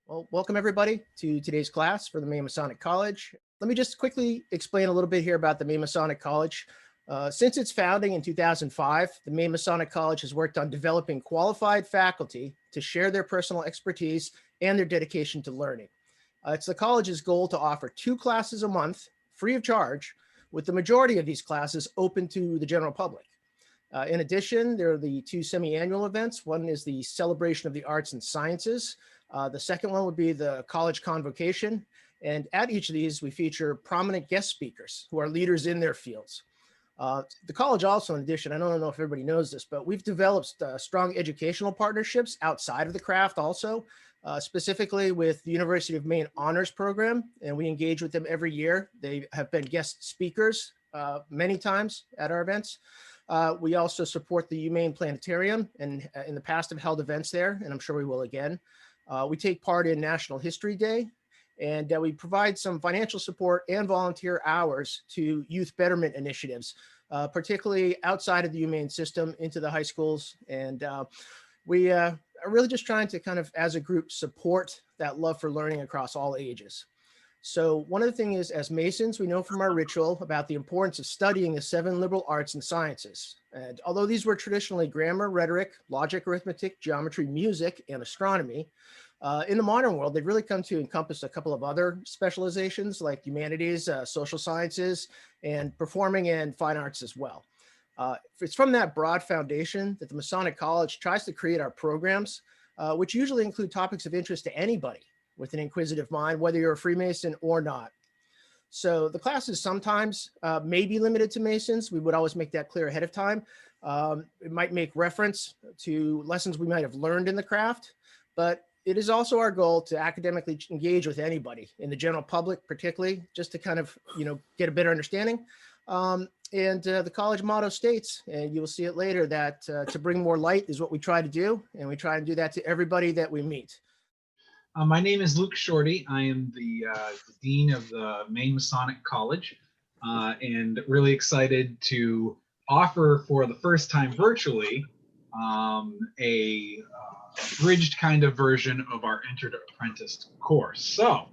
Well, welcome everybody to today's class for the Maine Masonic College. Let me just quickly explain a little bit here about the Maine Masonic College. Since its founding in 2005, the Maine Masonic College has worked on developing qualified faculty to share their personal expertise and their dedication to learning. It's the college's goal to offer 2 classes a month, free of charge, with the majority of these classes open to the general public. In addition, there are the 2 semi-annual events. One is the Celebration of the Arts and Sciences. The second one would be the College Convocation. And at each of these, we feature prominent guest speakers who are leaders in their fields. The college also, in addition, I don't know if everybody knows this, but we've developed strong educational partnerships outside of the craft also, specifically with the University of Maine Honors Program, and we engage with them every year. They have been guest speakers many times at our events. We also support the UMaine Planetarium, and in the past have held events there, and I'm sure we will again. We take part in National History Day, and we provide some financial support and volunteer hours to youth betterment initiatives, particularly outside of the UMaine system into the high schools. And we are really just trying to kind of, as a group, support that love for learning across all ages. So one of the things is, as Masons, we know from our ritual about the importance of studying the 7 liberal arts and sciences. And although these were traditionally grammar, rhetoric, logic, arithmetic, geometry, music, and astronomy, in the modern world, they've really come to encompass a couple of other specializations like humanities, social sciences, and performing and fine arts as well. It's from that broad foundation that the Masonic College tries to create our programs, which usually include topics of interest to anybody with an inquisitive mind, whether you're a Freemason or not. So the classes sometimes may be limited to Masons. We would always make that clear ahead of time. It might make reference to lessons we might have learned in the craft, but it is also our goal to academically engage with anybody in the general public, particularly just to kind of, get a better understanding. The college motto states, and you will see it later, that to bring more light is what we try to do. And we try and do that to everybody that we meet. My name is Luke Shorty. I am the Dean of the Maine Masonic College, and really excited to offer for the first time virtually a bridged kind of version of our Entered Apprentice course. So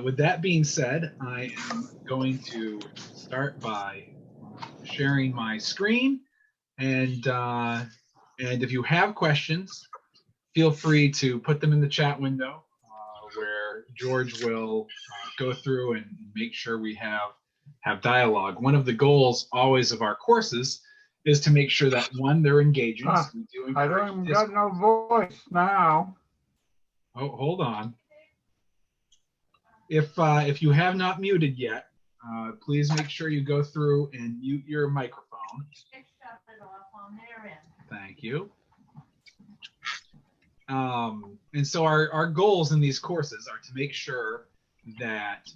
with that being said, I am going to start by sharing my screen, and if you have questions, feel free to put them in the chat window where George will go through and make sure we have dialogue. One of the goals always of our courses is to make sure that, one, they're engaging. So we do I don't got no voice now. Oh, hold on. If you have not muted yet, please make sure you go through and mute your microphone. Thank you. And so our goals in these courses are to make sure that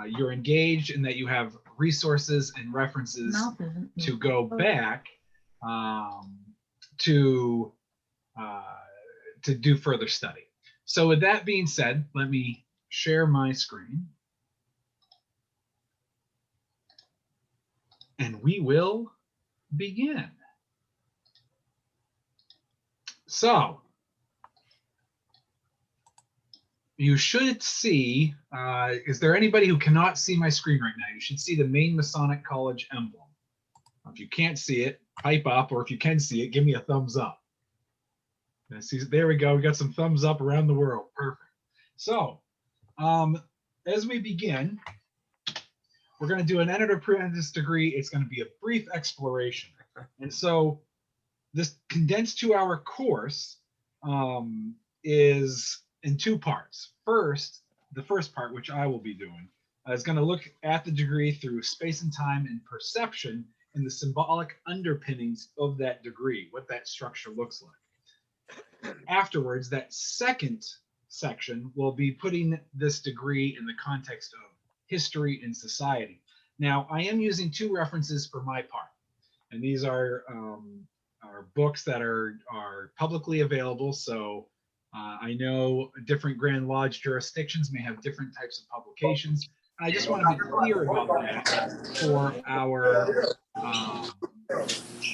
you're engaged and that you have resources and references to go back to do further study. So with that being said, let me share my screen. And we will begin. So, you should see, is there anybody who cannot see my screen right now? You should see the Maine Masonic College emblem. If you can't see it, pipe up, or if you can see it, give me a thumbs up. There we go, we got some thumbs up around the world, perfect. So, as we begin, we're gonna do an Entered Apprentice degree. It's gonna be a brief exploration. And so, this condensed 2-hour course is in 2 parts. First, the first part, which I will be doing, is going to look at the degree through space and time and perception and the symbolic underpinnings of that degree, what that structure looks like. Afterwards, that second section will be putting this degree in the context of history and society. Now, I am using 2 references for my part, and these are books that are publicly available. So I know different Grand Lodge jurisdictions may have different types of publications. And I just want to be clear about that for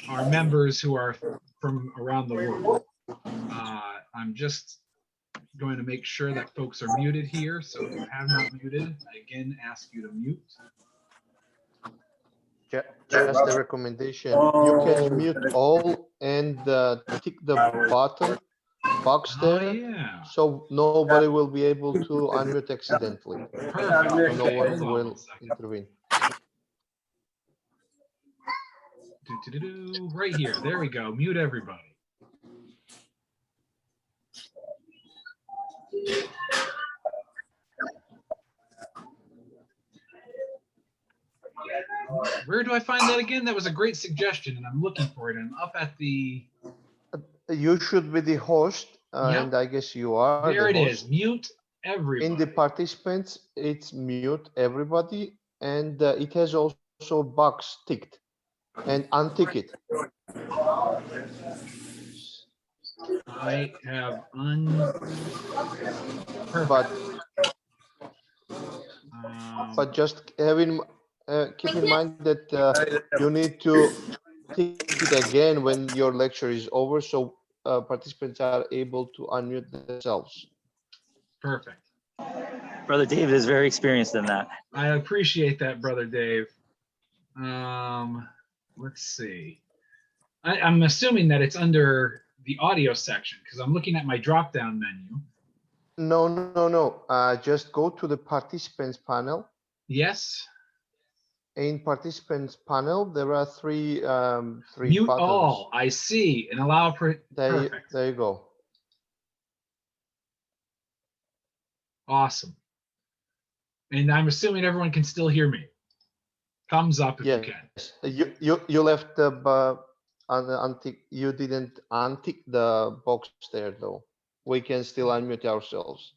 our members who are from around the world. I'm just going to make sure that folks are muted here. So if you have not muted, I again ask you to mute. Just a recommendation. You can mute all and tick the button box Oh, there, yeah. so nobody will be able to unmute accidentally. Perfect. So no Okay, one hold on will 1 second. intervene. Right here. There we go. Mute everybody. Where do I find that again? That was a great suggestion, and I'm looking for it. And up at the... You should be the host, Yep. and I guess you are There the it host. is. Mute everybody. In the participants, it's mute everybody, and it has also a box ticked, and untick it. I have But just keep in mind that you need to tick it again when your lecture is over, so participants are able to unmute themselves. Perfect. Brother David is very experienced in that. I appreciate that, Brother Dave. Let's see. I'm assuming that it's under the audio section because I'm looking at my drop-down menu. No. Just go to the participants panel. Yes. In participants panel, there are three Mute buttons. all. I see. And allow. Perfect. There you go. Awesome. And I'm assuming everyone can still hear me. Thumbs up if you can. You left the untick. You didn't untick the box there though. We can still unmute ourselves.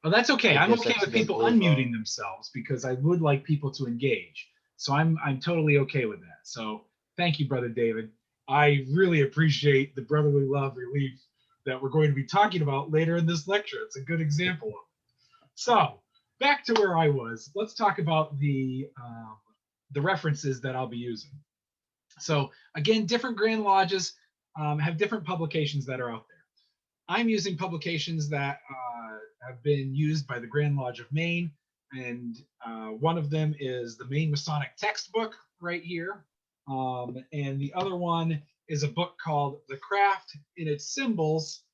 Oh, that's okay. I'm okay with people accidentally. unmuting themselves because I would like people to engage. So I'm totally okay with that. So thank you, Brother David. I really appreciate the brotherly love relief that we're going to be talking about later in this lecture. It's a good example of it. So back to where I was. Let's talk about the references that I'll be using. So again, different Grand Lodges have different publications that are out there. I'm using publications that have been used by the Grand Lodge of Maine, and one of them is the Maine Masonic Textbook right here, and the other one is a book called The Craft in Its Symbols,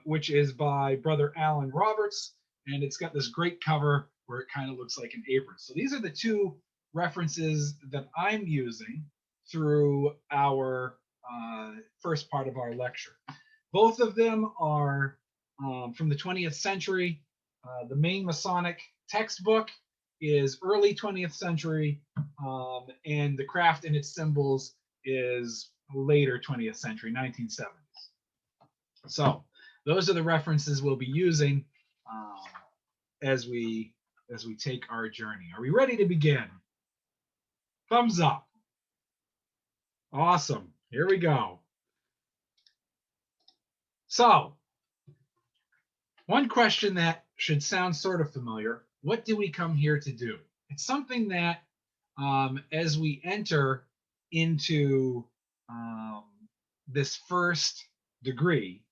which is by Brother Alan Roberts, and it's got this great cover where it kind of looks like an apron. So these are the two references that I'm using through our first part of our lecture. Both of them are from the 20th century. The Maine Masonic Textbook is early 20th century, and The Craft and Its Symbols is later 20th century, 1970s. So those are the references we'll be using as we take our journey. Are we ready to begin? Thumbs up. Awesome. Here we go. So, one question that should sound sort of familiar: what do we come here to do? It's something that, as we enter into this first degree,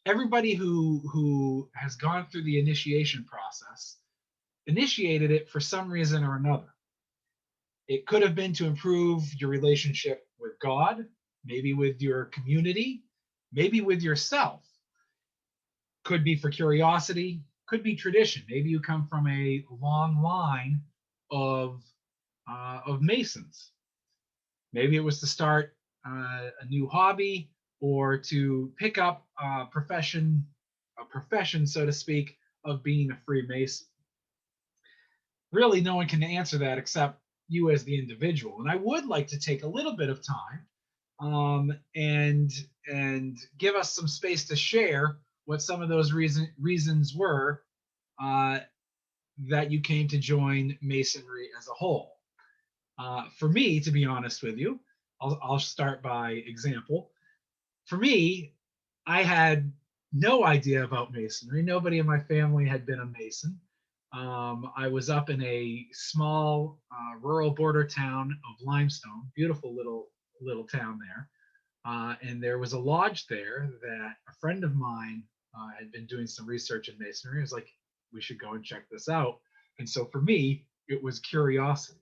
everybody who has gone through the initiation process initiated it for some reason or another. It could have been to improve your relationship with God, maybe with your community, maybe with yourself. Could be for curiosity, could be tradition. Maybe you come from a long line of Masons. Maybe it was to start a new hobby or to pick up a profession, so to speak, of being a Freemason. Really, no one can answer that except you as the individual. And I would like to take a little bit of time and give us some space to share what some of those reasons were that you came to join Masonry as a whole. For me, to be honest with you, I'll start by example. For me, I had no idea about Masonry. Nobody in my family had been a Mason. I was up in a small rural border town of Limestone, beautiful little town there. And there was a lodge there that a friend of mine had been doing some research in Masonry. I was like, we should go and check this out. And so for me, it was curiosity.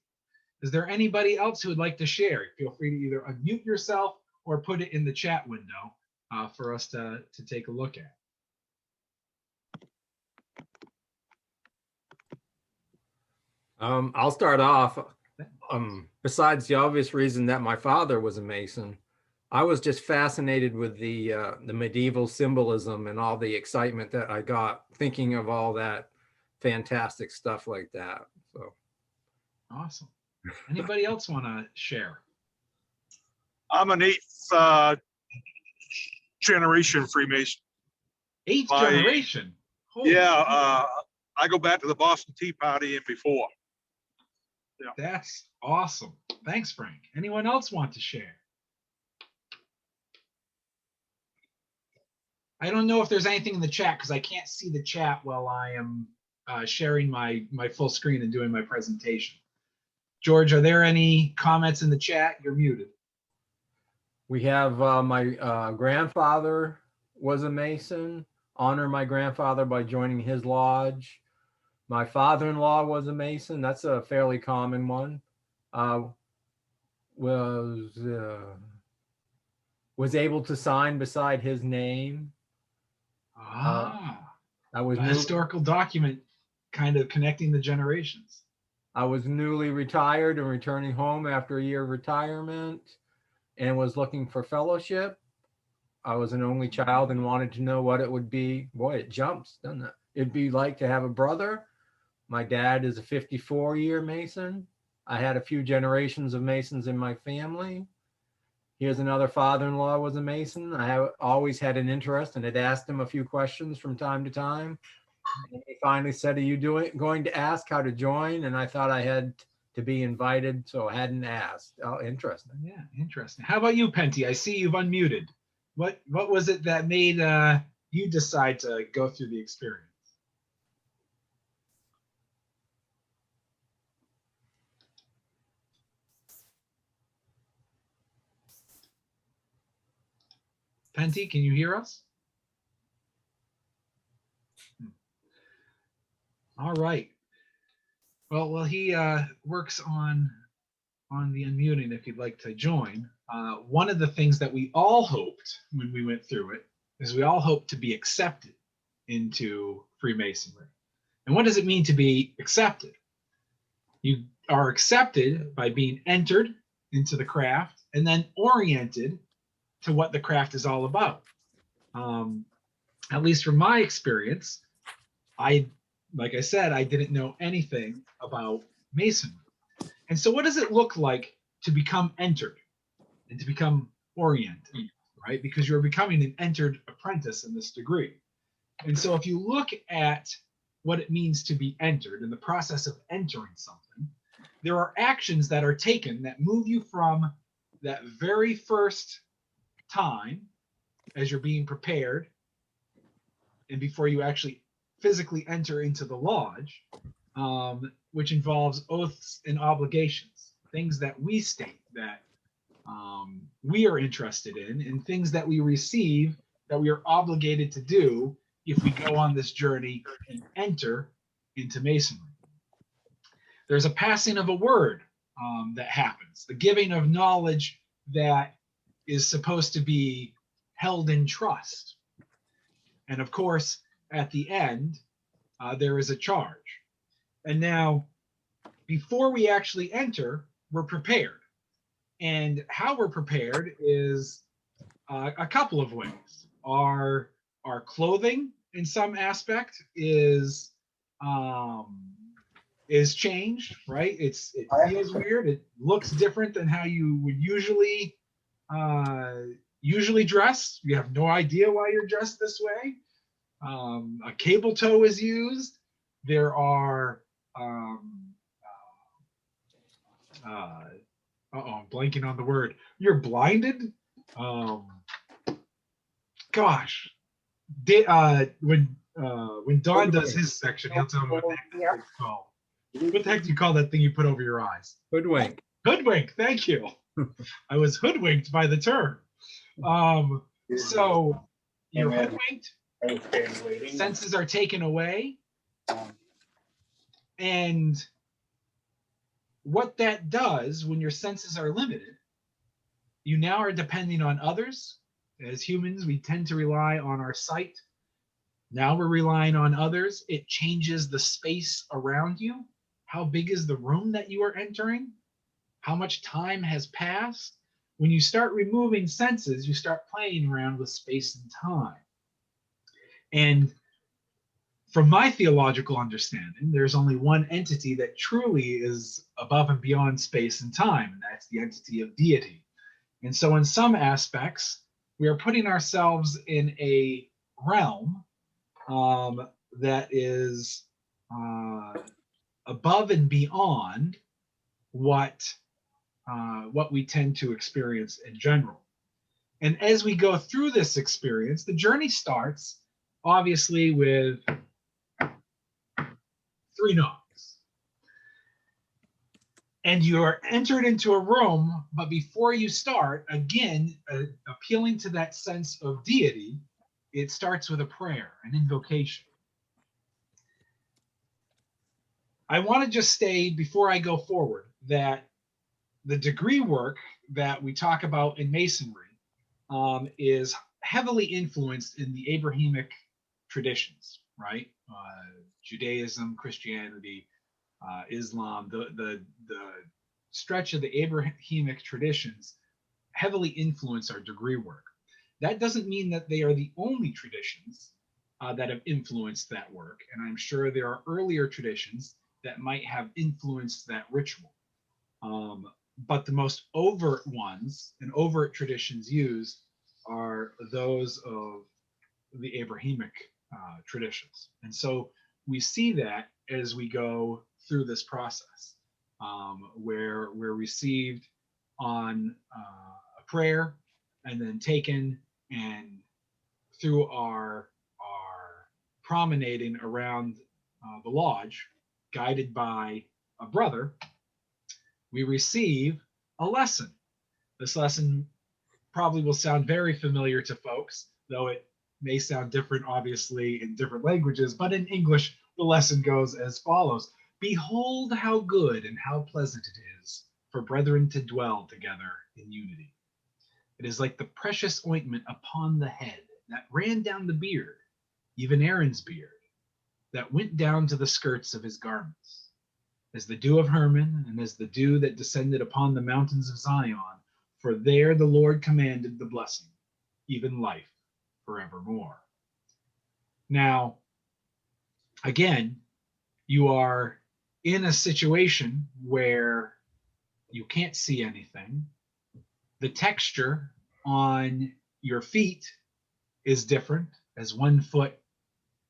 Is there anybody else who would like to share? Feel free to either unmute yourself or put it in the chat window for us to take a look at. I'll start off. Besides the obvious reason that my father was a Mason, I was just fascinated with the medieval symbolism and all the excitement that I got thinking of all that fantastic stuff like that. So awesome. Anybody else want to share? I'm an 8th generation Freemason. 8th generation? Holy yeah, I go back to the Boston Tea Party and before. Yeah. That's awesome. Thanks, Frank. Anyone else want to share? I don't know if there's anything in the chat because I can't see the chat while I am sharing my full screen and doing my presentation. George, are there any comments in the chat? You're muted. We have my grandfather was a Mason. Honor my grandfather by joining his lodge. My father-in-law was a Mason. That's a fairly common one. Was able to sign beside his name. That was a historical document kind of connecting the generations. I was newly retired and returning home after a year of retirement and was looking for fellowship. I was an only child and wanted to know what it would be. Boy, it jumps, doesn't it? It'd be like to have a brother. My dad is a 54-year Mason. I had a few generations of Masons in my family. Here's another father-in-law was a Mason. I have always had an interest and had asked him a few questions from time to time. And he finally said, are you going to ask how to join? And I thought I had to be invited, so I hadn't asked. Oh, interesting. Yeah, interesting. How about you, Penty? I see you've unmuted. What was it that made you decide to go through the experience? Penty, can you hear us? All right. Well, he works on the unmuting if you'd like to join. One of the things that we all hoped when we went through it is we all hoped to be accepted into Freemasonry. And what does it mean to be accepted? You are accepted by being entered into the craft and then oriented to what the craft is all about. At least from my experience, like I said, I didn't know anything about Masonry. And so what does it look like to become entered and to become oriented, right? Because you're becoming an entered apprentice in this degree. And so if you look at what it means to be entered and the process of entering something, there are actions that are taken that move you from that very first time as you're being prepared and before you actually physically enter into the lodge, which involves oaths and obligations, things that we state that we are interested in and things that we receive that we are obligated to do if we go on this journey and enter into Masonry. There's a passing of a word that happens, the giving of knowledge that is supposed to be held in trust. And of course, at the end, there is a charge. And now, before we actually enter, we're prepared. And how we're prepared is a couple of ways. Our clothing, in some aspect, is changed, right? It feels weird. It looks different than how you would usually dress. You have no idea why you're dressed this way. A cable toe is used. There are I'm blanking on the word. You're blinded. Gosh, when Don does his section, he'll tell me what the heck it's called. What the heck do you call that thing you put over your eyes? Hoodwink. Hoodwink. Thank you. I was hoodwinked by the term. So you're hoodwinked, senses are taken away. And what that does when your senses are limited, you now are depending on others. As humans, we tend to rely on our sight. Now we're relying on others. It changes the space around you. How big is the room that you are entering? How much time has passed? When you start removing senses, you start playing around with space and time. And from my theological understanding, there's only one entity that truly is above and beyond space and time, and that's the entity of deity. And so in some aspects, we are putting ourselves in a realm that is above and beyond what we tend to experience in general. And as we go through this experience, the journey starts obviously with 3 knocks. And you're entered into a room, but before you start, again, appealing to that sense of deity, it starts with a prayer, an invocation. I want to just say before I go forward that the degree work that we talk about in Masonry is heavily influenced in the Abrahamic traditions, right? Judaism, Christianity, Islam, the stretch of the Abrahamic traditions heavily influence our degree work. That doesn't mean that they are the only traditions that have influenced that work, and I'm sure there are earlier traditions that might have influenced that ritual. But the most overt ones and overt traditions used are those of the Abrahamic traditions. And so we see that as we go through this process, where we're received on a prayer and then taken and through our promenading around the lodge, guided by a brother, we receive a lesson. This lesson probably will sound very familiar to folks, though it may sound different, obviously, in different languages, but in English, the lesson goes as follows. Behold how good and how pleasant it is for brethren to dwell together in unity. It is like the precious ointment upon the head that ran down the beard, even Aaron's beard, that went down to the skirts of his garments, as the dew of Hermon and as the dew that descended upon the mountains of Zion, for there the Lord commanded the blessing, even life forevermore. Now, again, you are in a situation where you can't see anything. The texture on your feet is different, as one foot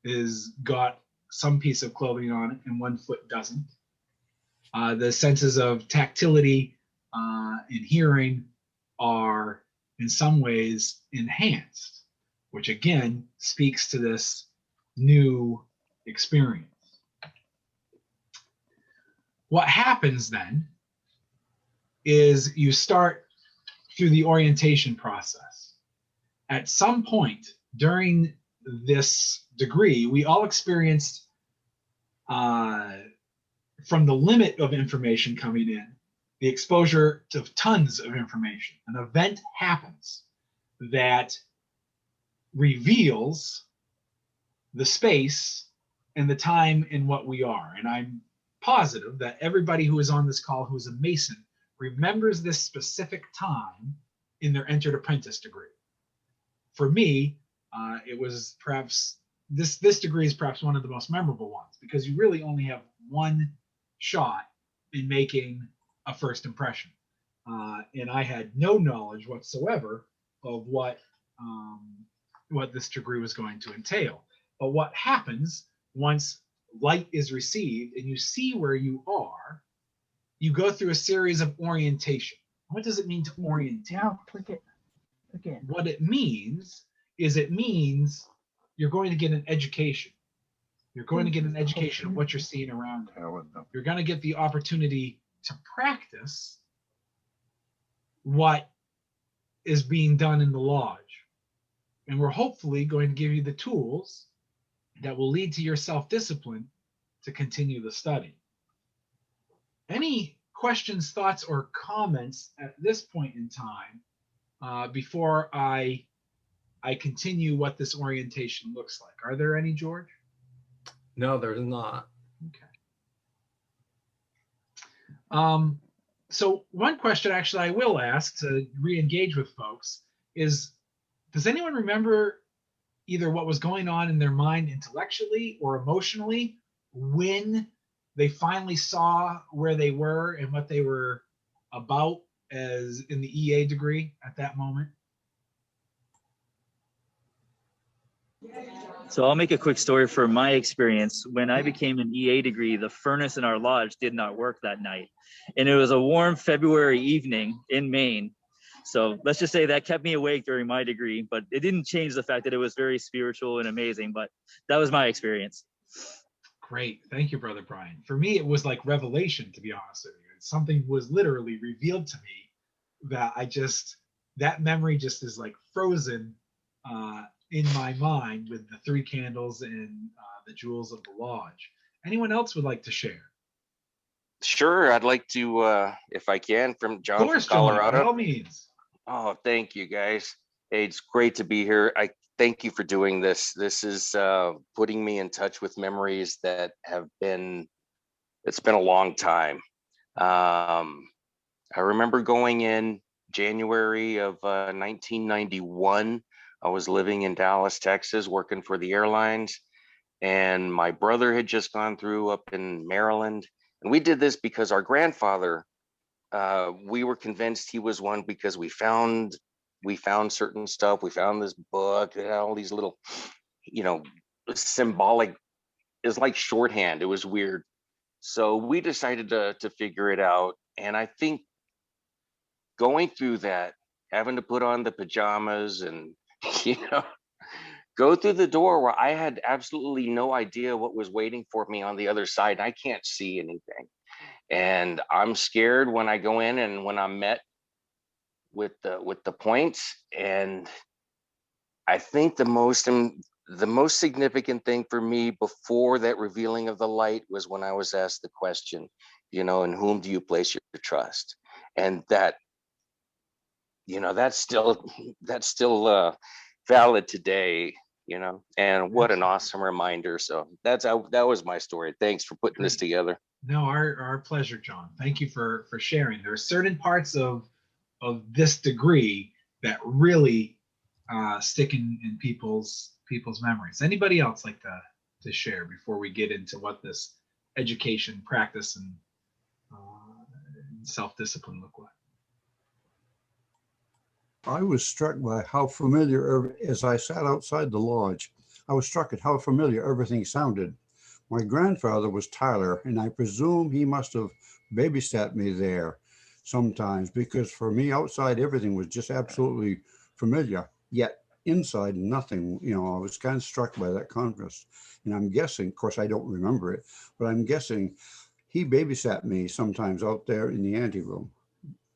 is got some piece of clothing on it and one foot doesn't. The senses of tactility and hearing are in some ways enhanced, which again speaks to this new experience. What happens then is you start through the orientation process. At some point during this degree, we all experienced from the limit of information coming in, the exposure to tons of information. An event happens that reveals the space and the time in what we are. And I'm positive that everybody who is on this call who is a Mason remembers this specific time in their Entered Apprentice degree. For me, it was perhaps, this degree is perhaps one of the most memorable ones, because you really only have one shot in making a first impression. And I had no knowledge whatsoever of what this degree was going to entail. But what happens once light is received and you see where you are, you go through a series of orientation. What does it mean to orientate? Now click it again. What it means is you're going to get an education. You're going to get an education of what you're seeing around you. You're going to get the opportunity to practice what is being done in the lodge. And we're hopefully going to give you the tools that will lead to your self-discipline to continue the study. Any questions, thoughts, or comments at this point in time before I continue what this orientation looks like? Are there any, George? No, there's not. Okay. So one question actually I will ask to re-engage with folks is, does anyone remember either what was going on in their mind intellectually or emotionally when they finally saw where they were and what they were about as in the EA degree at that moment? So I'll make a quick story from my experience. When I became an EA degree, the furnace in our lodge did not work that night. And it was a warm February evening in Maine. So let's just say that kept me awake during my degree, but it didn't change the fact that it was very spiritual and amazing, but that was my experience. Great. Thank you, Brother Brian. For me, it was like revelation, to be honest with you. Something was literally revealed to me that that memory just is like frozen in my mind with the 3 candles and the jewels of the lodge. Anyone else would like to share? Sure, I'd like to, if I can, from John Of course, from Colorado. John, by all means. Oh, thank you, guys. Hey, it's great to be here. I thank you for doing this. This is putting me in touch with memories that have been, it's been a long time. I remember going in January of 1991. I was living in Dallas, Texas, working for the airlines. And my brother had just gone through up in Maryland. And we did this because our grandfather, we were convinced he was one because we found certain stuff. We found this book, it had all these little, symbolic, is like shorthand. It was weird. So we decided to figure it out. And I think going through that, having to put on the pajamas and, go through the door where I had absolutely no idea what was waiting for me on the other side. I can't see anything. And I'm scared when I go in and when I'm met with the points. And I think the most significant thing for me before that revealing of the light was when I was asked the question, in whom do you place your trust? And that, that's still valid today, and what an awesome reminder. So that was my story. Thanks for putting this together. No, our pleasure, John. Thank you for sharing. There are certain parts of this degree that really stick in people's memories. Anybody else like to share before we get into what this education, practice, and self-discipline look like? I was struck by how familiar, as I sat outside the lodge, I was struck at how familiar everything sounded. My grandfather was Tyler, and I presume he must have babysat me there sometimes, because for me outside everything was just absolutely familiar, yet inside nothing. I was kind of struck by that contrast. And I'm guessing, of course I don't remember it, but I'm guessing he babysat me sometimes out there in the anteroom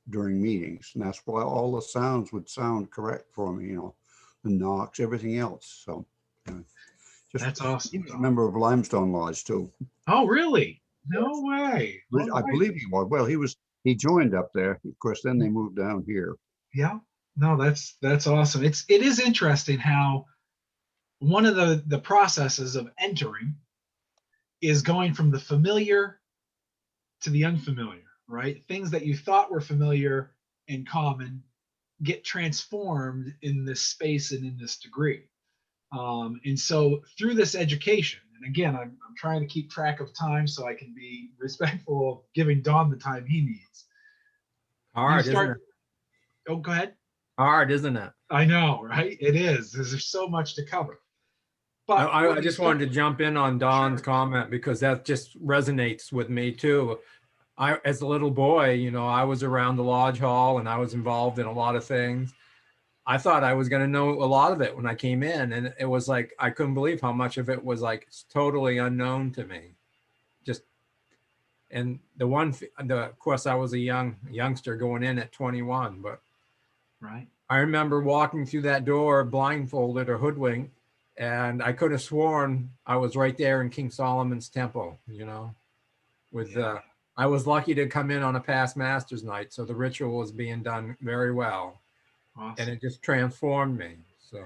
during meetings, and that's why all the sounds would sound correct for me, the knocks, everything else. So that's awesome. He was a member of Limestone Lodge too. Oh, really? No way. I believe he was. Well, he joined up there. Of course, then they moved down here. Yeah. No, that's awesome. It is interesting how one of the processes of entering is going from the familiar to the unfamiliar, right? Things that you thought were familiar and common get transformed in this space and in this degree. And so through this education, and again, I'm trying to keep track of time so I can be respectful of giving Don the time he needs. Hard, isn't it? Oh, go ahead. Hard, isn't it? I know, right? It is. There's so much to cover. But I just wanted to jump in on Don's comment because that just resonates with me too. As a little boy, I was around the lodge hall and I was involved in a lot of things. I thought I was going to know a lot of it when I came in, and it was like I couldn't believe how much of it was like totally unknown to me. Of course, I was a youngster going in at 21, but right. I remember walking through that door blindfolded or hoodwinked, and I could have sworn I was right there in King Solomon's temple, you know, with I was lucky to come in on a past master's night, so the ritual was being done very well. Awesome. And it just transformed me. So,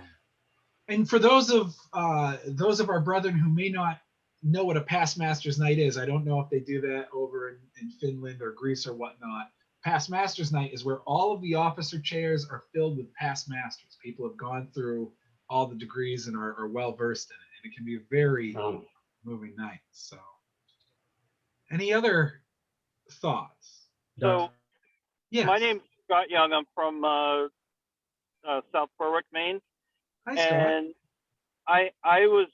and for those of our brethren who may not know what a past master's night is, I don't know if they do that over in Finland or Greece or whatnot. Past Masters Night is where all of the officer chairs are filled with past masters. People have gone through all the degrees and are well versed in it, and it can be a very moving night. So, any other thoughts? So, yes. My name's Scott Young. I'm from South Berwick, Maine. Hi, Scott. And I was.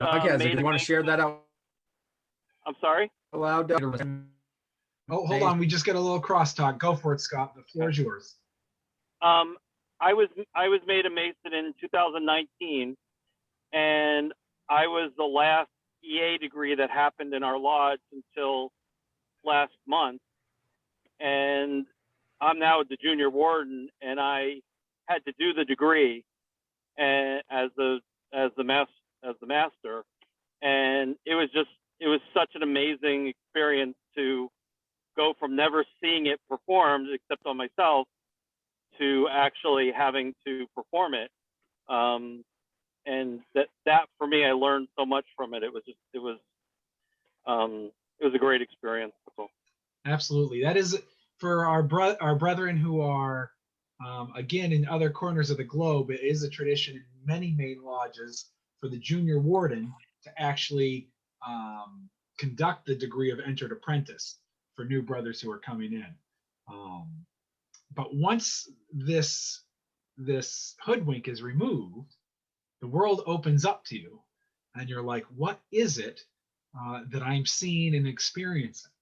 okay, so you want to share that out? I'm sorry. Allowed. Oh, hold on. We just got a little crosstalk. Go for it, Scott. The floor is yours. I was made a Mason in 2019, and I was the last EA degree that happened in our lodge until last month. And I'm now the junior warden, and I had to do the degree and as the master, and it was such an amazing experience to go from never seeing it performed except on myself to actually having to perform it. And that for me, I learned so much from it. It was a great experience. So. Absolutely. That is for our brethren who are, again, in other corners of the globe. It is a tradition in many Maine lodges for the junior warden to actually conduct the degree of Entered Apprentice for new brothers who are coming in. But once this hoodwink is removed, the world opens up to you, and you're like, what is it that I'm seeing and experiencing?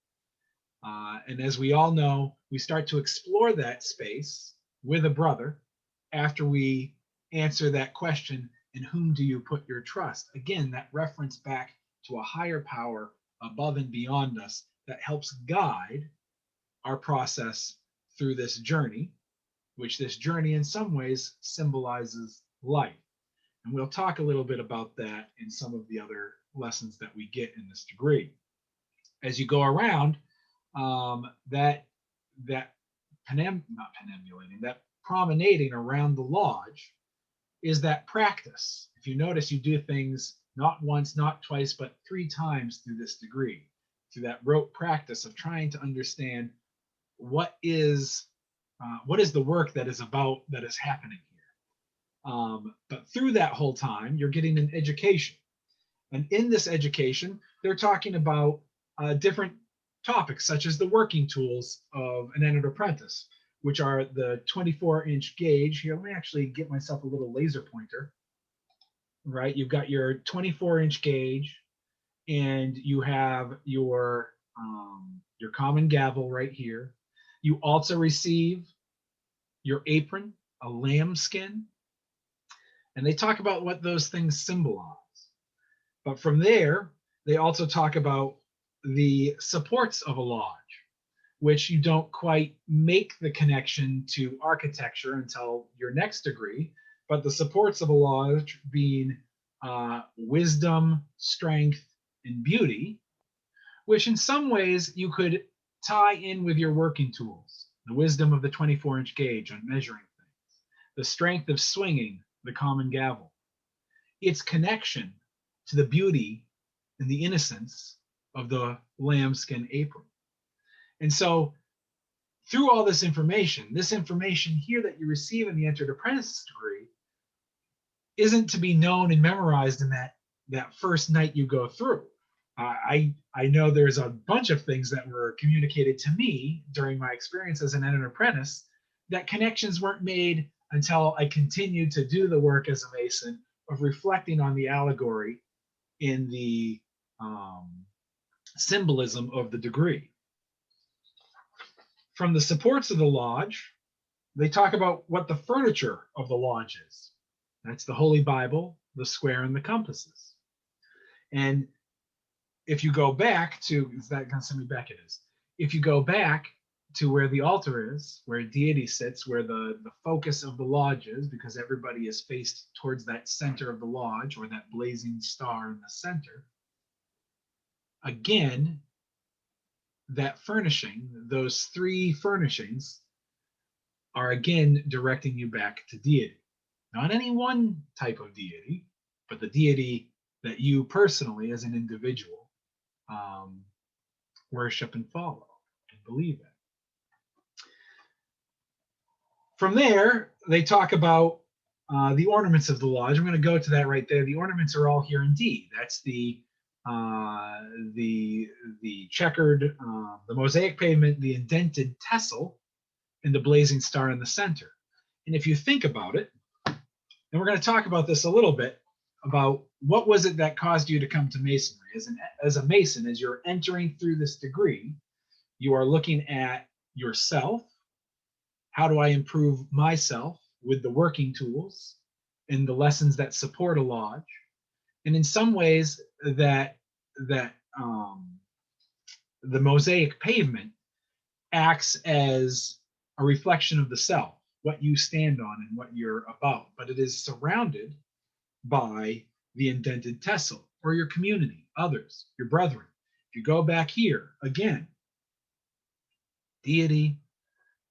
And as we all know, we start to explore that space with a brother after we answer that question, in whom do you put your trust? Again, that reference back to a higher power above and beyond us that helps guide our process through this journey, which this journey in some ways symbolizes life. And we'll talk a little bit about that in some of the other lessons that we get in this degree. As you go around, that promenading around the lodge is that practice. If you notice, you do things not once, not twice, but 3 times through this degree, through that rote practice of trying to understand what is the work that is happening here. But through that whole time, you're getting an education. And in this education, they're talking about different topics, such as the working tools of an entered apprentice, which are the 24-inch gauge. Here, let me actually get myself a little laser pointer. Right, you've got your 24-inch gauge, and you have your common gavel right here. You also receive your apron, a lambskin, and they talk about what those things symbolize. But from there, they also talk about the supports of a lodge, which you don't quite make the connection to architecture until your next degree, but the supports of a lodge being wisdom, strength, and beauty, which in some ways you could tie in with your working tools. The wisdom of the 24-inch gauge on measuring things, the strength of swinging the common gavel, its connection to the beauty and the innocence of the lambskin apron. And so through all this information here that you receive in the Entered Apprentice degree isn't to be known and memorized in that first night you go through. I know there's a bunch of things that were communicated to me during my experience as an Entered Apprentice that connections weren't made until I continued to do the work as a Mason of reflecting on the allegory in the symbolism of the degree. From the supports of the lodge, they talk about what the furniture of the lodge is. That's the Holy Bible, the square, and the compasses. And if you go back to, is that going to send me back? It is. If you go back to where the altar is, where deity sits, where the focus of the lodge is, because everybody is faced towards that center of the lodge, or that blazing star in the center. Again, that furnishing, those three furnishings, are again directing you back to deity. Not any one type of deity, but the deity that you personally, as an individual, worship and follow and believe in. From there, they talk about the ornaments of the lodge. I'm going to go to that right there. The ornaments are all here in D. That's the checkered, the mosaic pavement, the indented tessel, and the blazing star in the center. And if you think about it, and we're going to talk about this a little bit, about what was it that caused you to come to Masonry. As a Mason, as you're entering through this degree, you are looking at yourself. How do I improve myself with the working tools and the lessons that support a lodge? And in some ways, the mosaic pavement acts as a reflection of the self, what you stand on and what you're about, but it is surrounded by the indented tessel, or your community, others, your brethren. If you go back here, again, deity,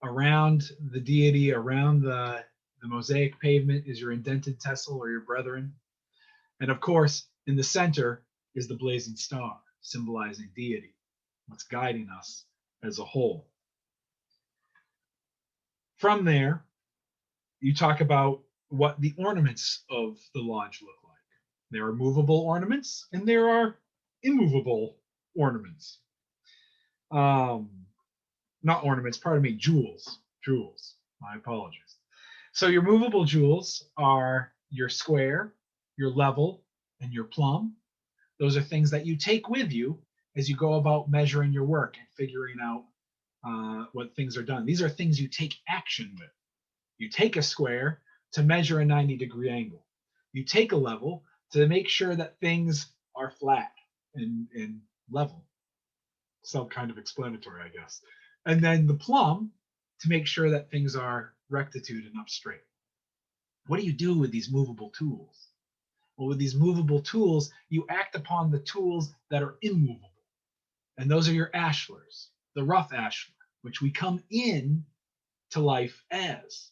around the deity, around the mosaic pavement is your indented tessel, or your brethren. And of course, in the center is the blazing star, symbolizing deity, what's guiding us as a whole. From there, you talk about what the ornaments of the lodge look like. There are movable ornaments and there are immovable ornaments. Not ornaments, pardon me, jewels. Jewels, my apologies. So your movable jewels are your square, your level, and your plumb. Those are things that you take with you as you go about measuring your work and figuring out what things are done. These are things you take action with. You take a square to measure a 90-degree angle. You take a level to make sure that things are flat and level. Some kind of explanatory, I guess. And then the plumb to make sure that things are rectitude and up straight. What do you do with these movable tools? Well, with these movable tools, you act upon the tools that are immovable. And those are your ashlars, the rough ashlar, which we come in to life as.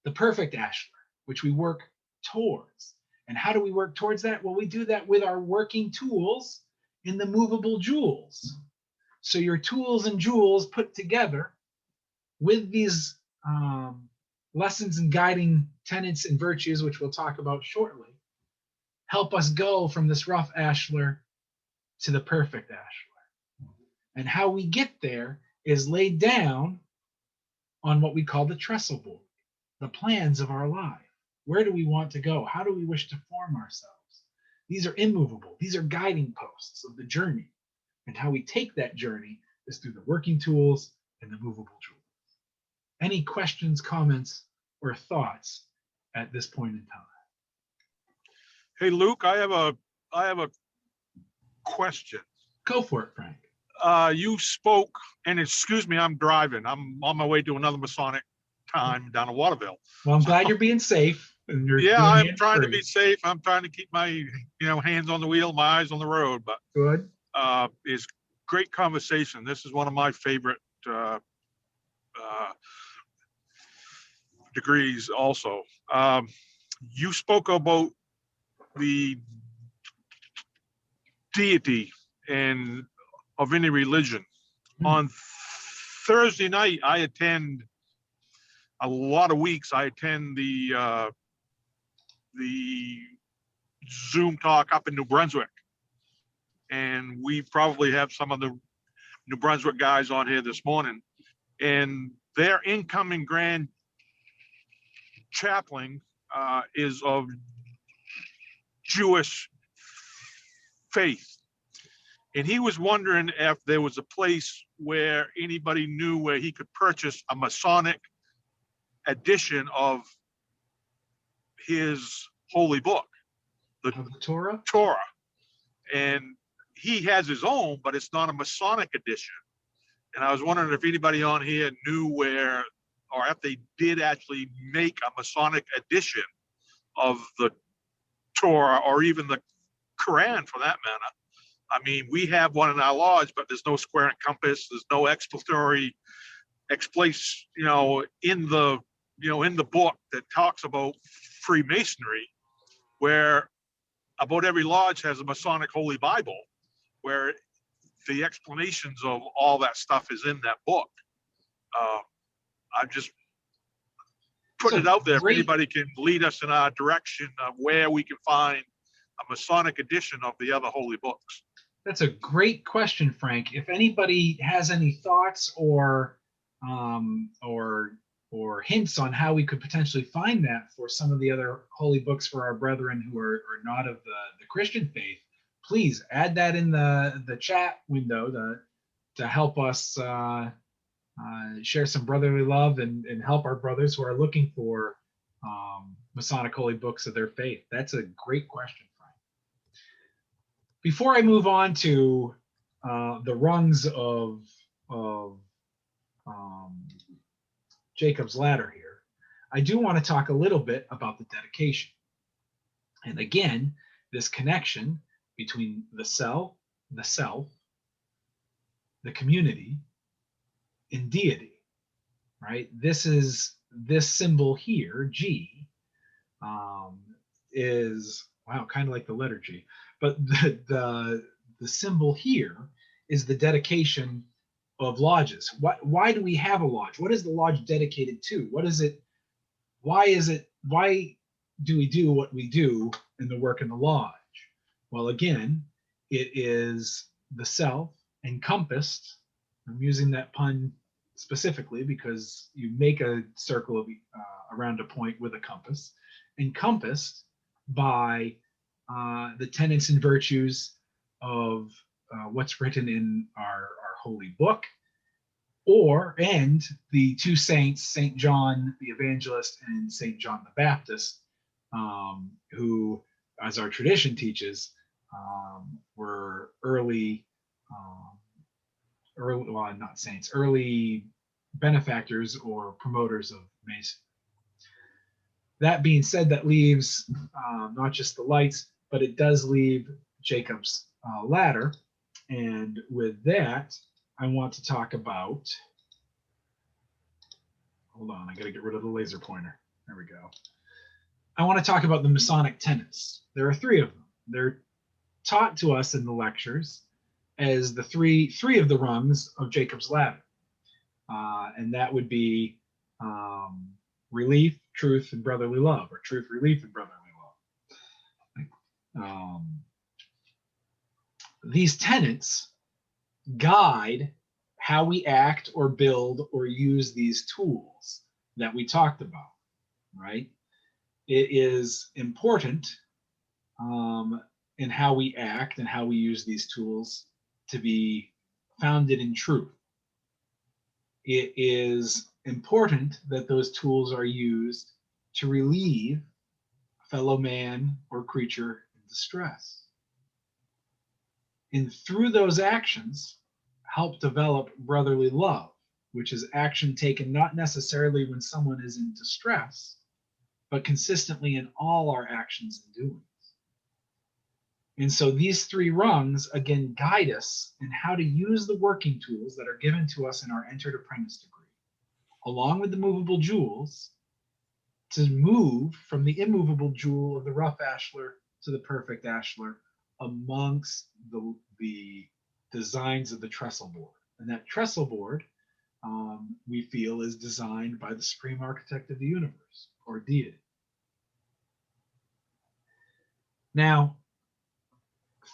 The perfect ashlar, which we work towards. And how do we work towards that? Well, we do that with our working tools in the movable jewels. So your tools and jewels put together with these lessons and guiding tenets and virtues, which we'll talk about shortly, help us go from this rough ashlar to the perfect ashlar. And how we get there is laid down on what we call the trestle board, the plans of our life. Where do we want to go? How do we wish to form ourselves? These are immovable. These are guiding posts of the journey. And how we take that journey is through the working tools and the movable jewels. Any questions, comments, or thoughts at this point in time? Hey, Luke, I have a question. Go for it, Frank. You spoke, and excuse me, I'm driving. I'm on my way to another Masonic time down in Waterville. Well, I'm glad you're being safe. And you're Yeah, doing I'm trying to be safe. I'm trying to keep my hands on the wheel, my eyes on the road. But good. It's great conversation. This is one of my favorite degrees also. You spoke about the deity and of any religion. On Thursday night, I attend a lot of weeks. I attend the Zoom talk up in New Brunswick, and we probably have some of the New Brunswick guys on here this morning, and their incoming grand chaplain is of Jewish faith. And he was wondering if there was a place where anybody knew where he could purchase a Masonic edition of his holy book, the Torah. And he has his own, but it's not a Masonic edition. And I was wondering if anybody on here knew where, or if they did actually make a Masonic edition of the Torah or even the Quran for that matter. I mean, we have one in our lodge, but there's no square and compass. There's no explanatory, in the book that talks about Freemasonry, where about every lodge has a Masonic Holy Bible, where the explanations of all that stuff is in that book. I'm just putting it out there if anybody can lead us in our direction of where we can find a Masonic edition of the other holy books. That's a great question, Frank. If anybody has any thoughts or hints on how we could potentially find that for some of the other holy books for our brethren who are not of the Christian faith, please add that in the chat window to help us share some brotherly love and help our brothers who are looking for Masonic holy books of their faith. That's a great question, Frank. Before I move on to the rungs of Jacob's ladder here, I do want to talk a little bit about the dedication. And again, this connection between the self, the community, and deity, right? This symbol here, G, is, wow, kind of like the letter G, but the symbol here is the dedication of lodges. Why do we have a lodge? What is the lodge dedicated to? What is it? Why do we do what we do in the work in the lodge? Well, again, it is the self encompassed. I'm using that pun specifically because you make a circle around a point with a compass, encompassed by the tenets and virtues of what's written in our holy book, and the two saints, Saint John the Evangelist and Saint John the Baptist, who, as our tradition teaches, were early benefactors or promoters of Masonry. That being said, that leaves not just the lights, but it does leave Jacob's ladder. And with that, I want to talk about, hold on, I got to get rid of the laser pointer. There we go. I want to talk about the Masonic tenets. There are three of them. They're taught to us in the lectures as the three of the rungs of Jacob's ladder. And that would be relief, truth, and brotherly love, or truth, relief, and brotherly love. These tenets guide how we act or build or use these tools that we talked about, right? It is important in how we act and how we use these tools to be founded in truth. It is important that those tools are used to relieve a fellow man or creature in distress. And through those actions, help develop brotherly love, which is action taken not necessarily when someone is in distress, but consistently in all our actions and doings. And so these three rungs, again, guide us in how to use the working tools that are given to us in our Entered Apprentice degree, along with the movable jewels, to move from the immovable jewel of the rough ashlar to the perfect ashlar amongst the designs of the trestle board. And that trestle board, we feel, is designed by the supreme architect of the universe, or deity. Now,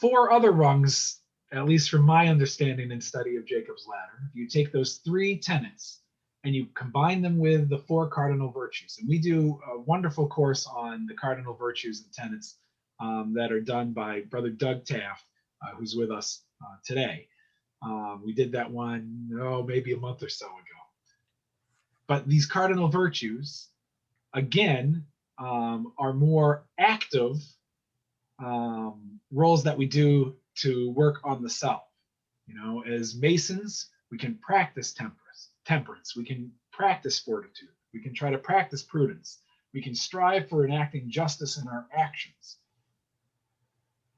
four other rungs, at least from my understanding and study of Jacob's ladder, if you take those three tenets and you combine them with the four cardinal virtues, and we do a wonderful course on the cardinal virtues and tenets that are done by Brother Doug Taft, who's with us today. We did that one, maybe a month or so ago. But these cardinal virtues, again, are more active roles that we do to work on the self. You know, as Masons, We can practice temperance. We can practice fortitude. We can try to practice prudence. We can strive for enacting justice in our actions.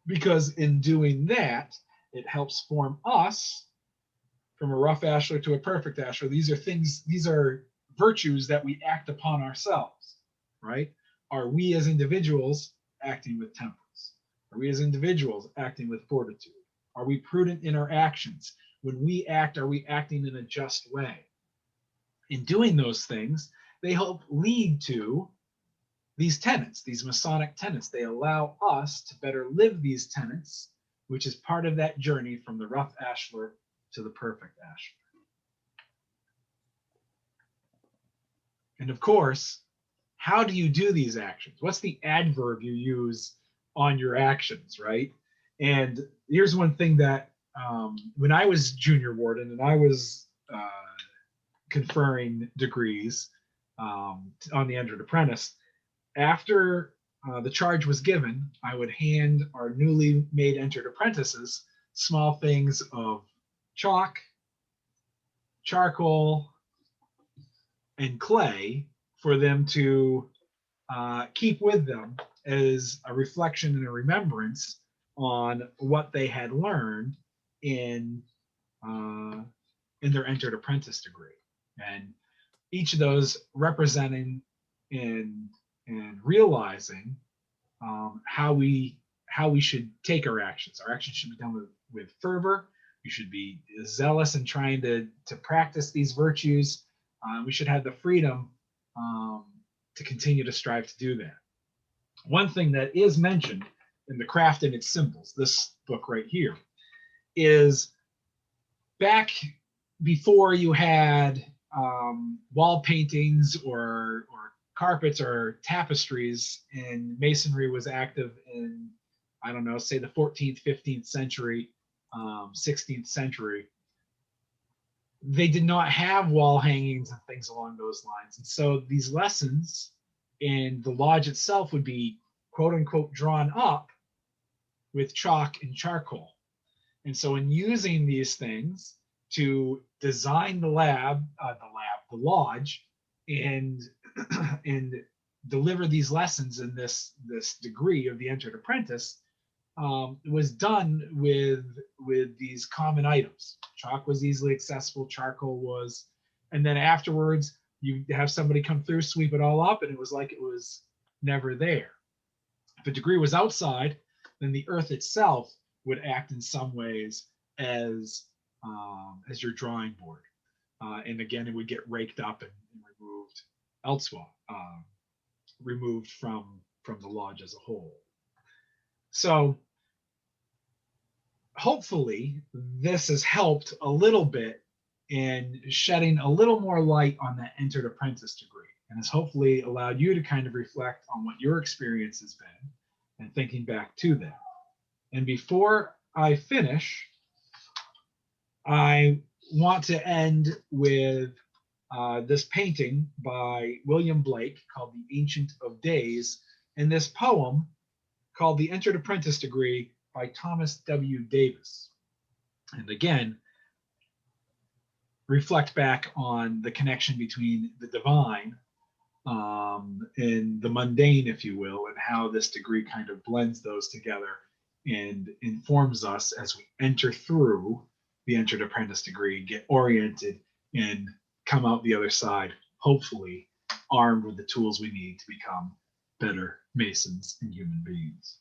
Because in doing that, it helps form us from a rough ashlar to a perfect ashlar. These are virtues that we act upon ourselves, right? Are we as individuals acting with temperance? Are we as individuals acting with fortitude? Are we prudent in our actions? When we act, are we acting in a just way? In doing those things, they help lead to these tenets, these Masonic tenets. They allow us to better live these tenets, which is part of that journey from the rough ashlar to the perfect ashlar. And of course, how do you do these actions? What's the adverb you use on your actions, right? And here's one thing that when I was junior warden and I was conferring degrees on the Entered Apprentice, after the charge was given, I would hand our newly made Entered Apprentices small things of chalk, charcoal, and clay for them to keep with them as a reflection and a remembrance on what they had learned in their Entered Apprentice degree. And each of those representing and realizing how we should take our actions. Our actions should be done with fervor. We should be zealous in trying to practice these virtues. We should have the freedom to continue to strive to do that. One thing that is mentioned in The Craft and Its Symbols, this book right here, is back before you had wall paintings or carpets or tapestries, and masonry was active in, I don't know, say the 14th, 15th century, 16th century. They did not have wall hangings and things along those lines. And so these lessons in the lodge itself would be quote unquote drawn up with chalk and charcoal. And so in using these things to design the lodge, and deliver these lessons in this degree of the Entered Apprentice, was done with these common items. Chalk was easily accessible, charcoal was, and then afterwards you have somebody come through, sweep it all up, and it was like it was never there. If a degree was outside, then the earth itself would act in some ways as your drawing board. And again, it would get raked up and removed elsewhere, removed from the lodge as a whole. So hopefully this has helped a little bit in shedding a little more light on that Entered Apprentice degree, and has hopefully allowed you to kind of reflect on what your experience has been and thinking back to that. And before I finish, I want to end with this painting by William Blake called The Ancient of Days, and this poem called The Entered Apprentice Degree by Thomas W. Davis. And again, reflect back on the connection between the divine and the mundane, if you will, and how this degree kind of blends those together and informs us as we enter through the Entered Apprentice degree, get oriented, and come out the other side, hopefully armed with the tools we need to become better Masons and human beings.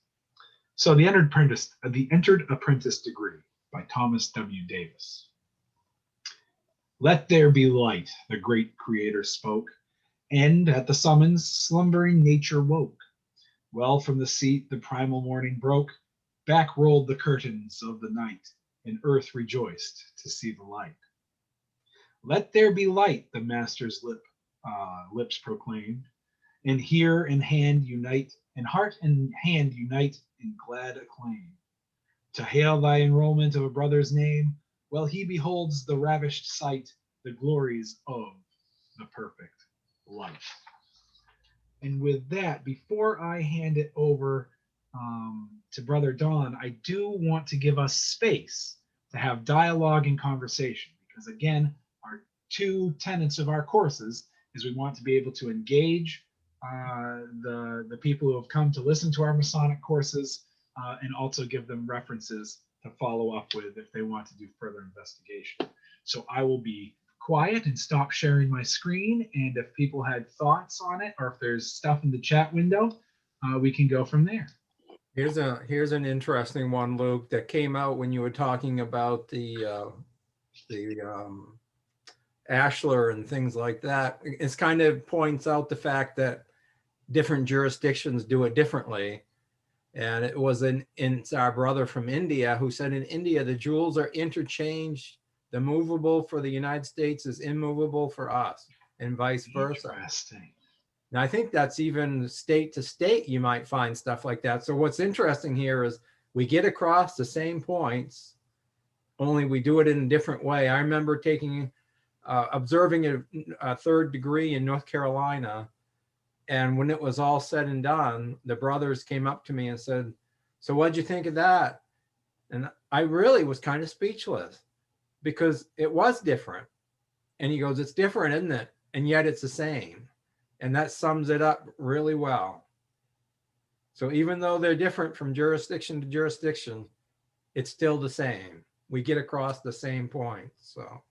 So the Entered Apprentice degree by Thomas W. Davis. Let there be light, the great Creator spoke, and at the summons, slumbering nature woke. Well from the seat the primal morning broke, back rolled the curtains of the night, and earth rejoiced to see the light. Let there be light, the master's lips proclaimed, and here and hand unite, and heart and hand unite in glad acclaim. To hail thy enrollment of a brother's name, while he beholds the ravished sight, the glories of the perfect life. And with that, before I hand it over to Brother Don, I do want to give us space to have dialogue and conversation, because again, our two tenets of our courses is we want to be able to engage the people who have come to listen to our Masonic courses and also give them references to follow up with if they want to do further investigation. So I will be quiet and stop sharing my screen. And if people had thoughts on it, or if there's stuff in the chat window, we can go from there. Here's an interesting one, Luke, that came out when you were talking about the Ashlar and things like that. It kind of points out the fact that different jurisdictions do it differently. And it was it's our brother from India who said in India, the jewels are interchanged. The movable for the United States is immovable for us, and vice versa. Interesting. And I think that's even state to state, you might find stuff like that. So what's interesting here is we get across the same points, only we do it in a different way. I remember taking, observing a third degree in North Carolina. And when it was all said and done, the brothers came up to me and said, "So what'd you think of that?" And I really was kind of speechless because it was different. And he goes, "It's different, isn't it? And yet it's the same." And that sums it up really well. So even though they're different from jurisdiction to jurisdiction, it's still the same. We get across the same point. So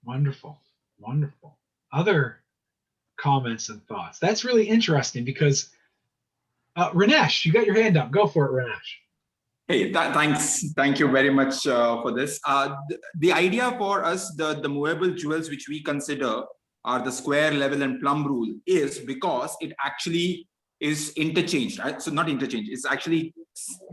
wonderful, wonderful. Other comments and thoughts? That's really interesting because Ranesh, you got your hand up. Go for it, Ranesh. Hey, thanks. Thank you very much for this. The idea for us, the movable jewels, which we consider are the square, level, and plumb rule, is because it actually is interchanged, right? So not interchanged, it's actually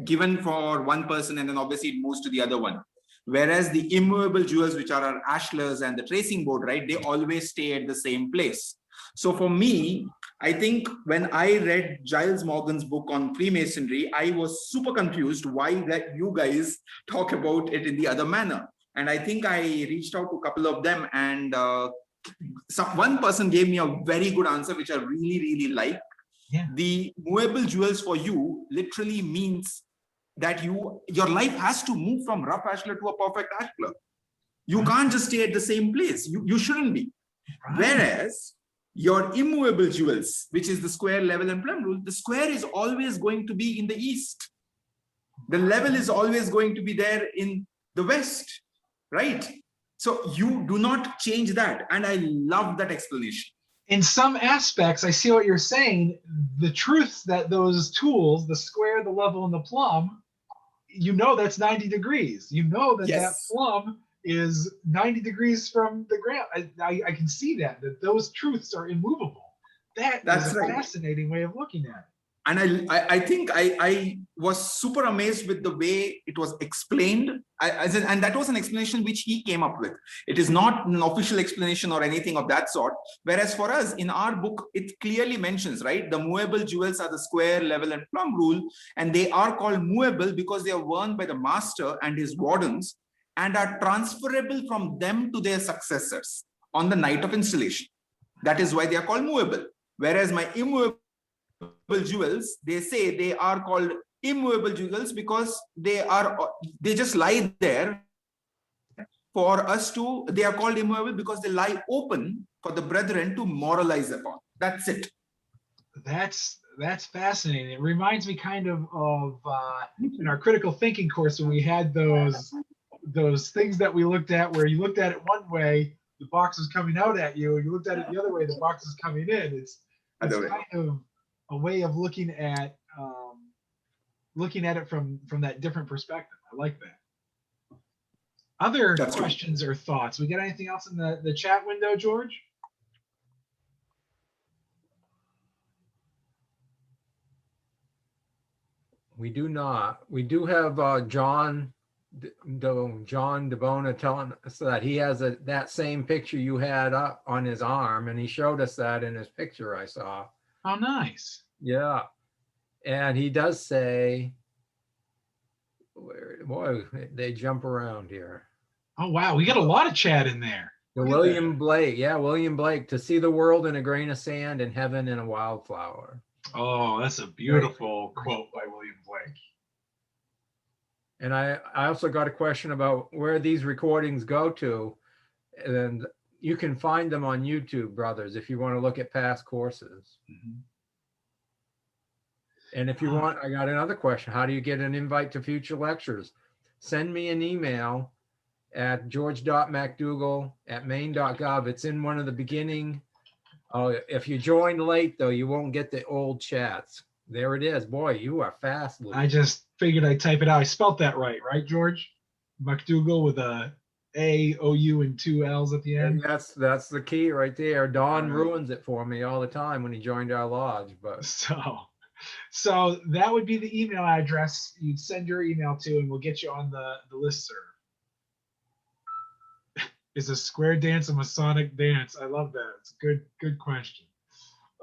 given for one person and then obviously it moves to the other one. Whereas the immovable jewels, which are our ashlars and the tracing board, right, they always stay at the same place. So for me, I think when I read Giles Morgan's book on Freemasonry, I was super confused why that you guys talk about it in the other manner. And I think I reached out to a couple of them, and one person gave me a very good answer, which I really, really like. Yeah. The movable jewels for you literally means that your life has to move from rough ashlar to a perfect ashlar. You can't just stay at the same place. You shouldn't be. Right. Whereas your immovable jewels, which is the square, level, and plumb rule, the square is always going to be in the east. The level is always going to be there in the west, right? So you do not change that. And I love that explanation. In some aspects, I see what you're saying. The truth that those tools, the square, the level, and the plumb, you know that's 90 degrees. You know that that plumb is 90 degrees from the ground. I can see that those truths are immovable. That's a fascinating way of looking at it. And I think I was super amazed with the way it was explained. And that was an explanation which he came up with. It is not an official explanation or anything of that sort. Whereas for us, in our book, it clearly mentions, right, the movable jewels are the square, level, and plumb rule. And they are called movable because they are worn by the master and his wardens and are transferable from them to their successors on the night of installation. That is why they are called movable. Whereas my immovable jewels, they say they are called immovable jewels because they just lie there for us to, they are called immovable because they lie open for the brethren to moralize upon. That's it. That's fascinating. It reminds me kind of in our critical thinking course when we had those things that we looked at where you looked at it one way, the box was coming out at you, and you looked at it the other way, the box is coming in. It's kind of a way of looking at it from that different perspective. I like that. Other questions or thoughts? We got anything else in the chat window, George? We do not. We do have John DeBona telling us that he has that same picture you had up on his arm, and he showed us that in his picture I saw. Oh, nice. Yeah. And he does say, boy, they jump around here. Oh, wow. We got a lot of chat in there. William Blake. Yeah, William Blake. To see the world in a grain of sand and heaven in a wildflower. Oh, that's a beautiful quote by William Blake. And I also got a question about where these recordings go to. And you can find them on YouTube, brothers, if you want to look at past courses. And if you want, I got another question. How do you get an invite to future lectures? Send me an email at george.macdougall@maine.gov. It's in one of the beginning. Oh, if you join late, though, you won't get the old chats. There it is. Boy, you are fast, Luke. I just figured I'd type it out. I spelt that right, George? McDougall with a A-O-U and 2 L's at the And end. that's the key right there. Don All right. ruins it for me all the time when he joined our lodge. But So that would be the email address you'd send your email to, and we'll get you on the listserv. Is a square dance a Masonic dance? I love that. It's a good question.